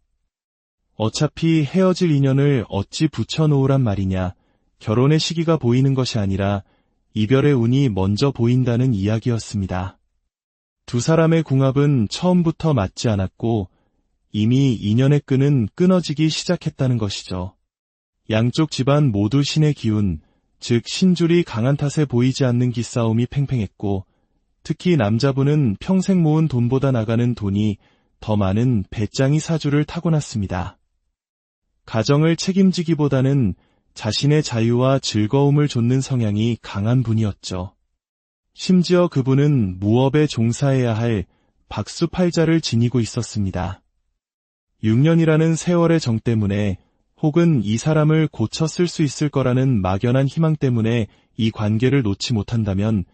어차피 헤어질 인연을 어찌 붙여놓으란 말이냐, 결혼의 시기가 보이는 것이 아니라 이별의 운이 먼저 보인다는 이야기였습니다. 두 사람의 궁합은 처음부터 맞지 않았고 이미 인연의 끈은 끊어지기 시작했다는 것이죠. 양쪽 집안 모두 신의 기운, 즉 신줄이 강한 탓에 보이지 않는 기싸움이 팽팽했고 특히 남자분은 평생 모은 돈보다 나가는 돈이 더 많은 배짱이 사주를 타고났습니다. 가정을 책임지기보다는 자신의 자유와 즐거움을 좇는 성향이 강한 분이었죠. 심지어 그분은 무업에 종사해야 할 박수팔자를 지니고 있었습니다. 6년이라는 세월의 정 때문에 혹은 이 사람을 고쳐 쓸 수 있을 거라는 막연한 희망 때문에 이 관계를 놓지 못한다면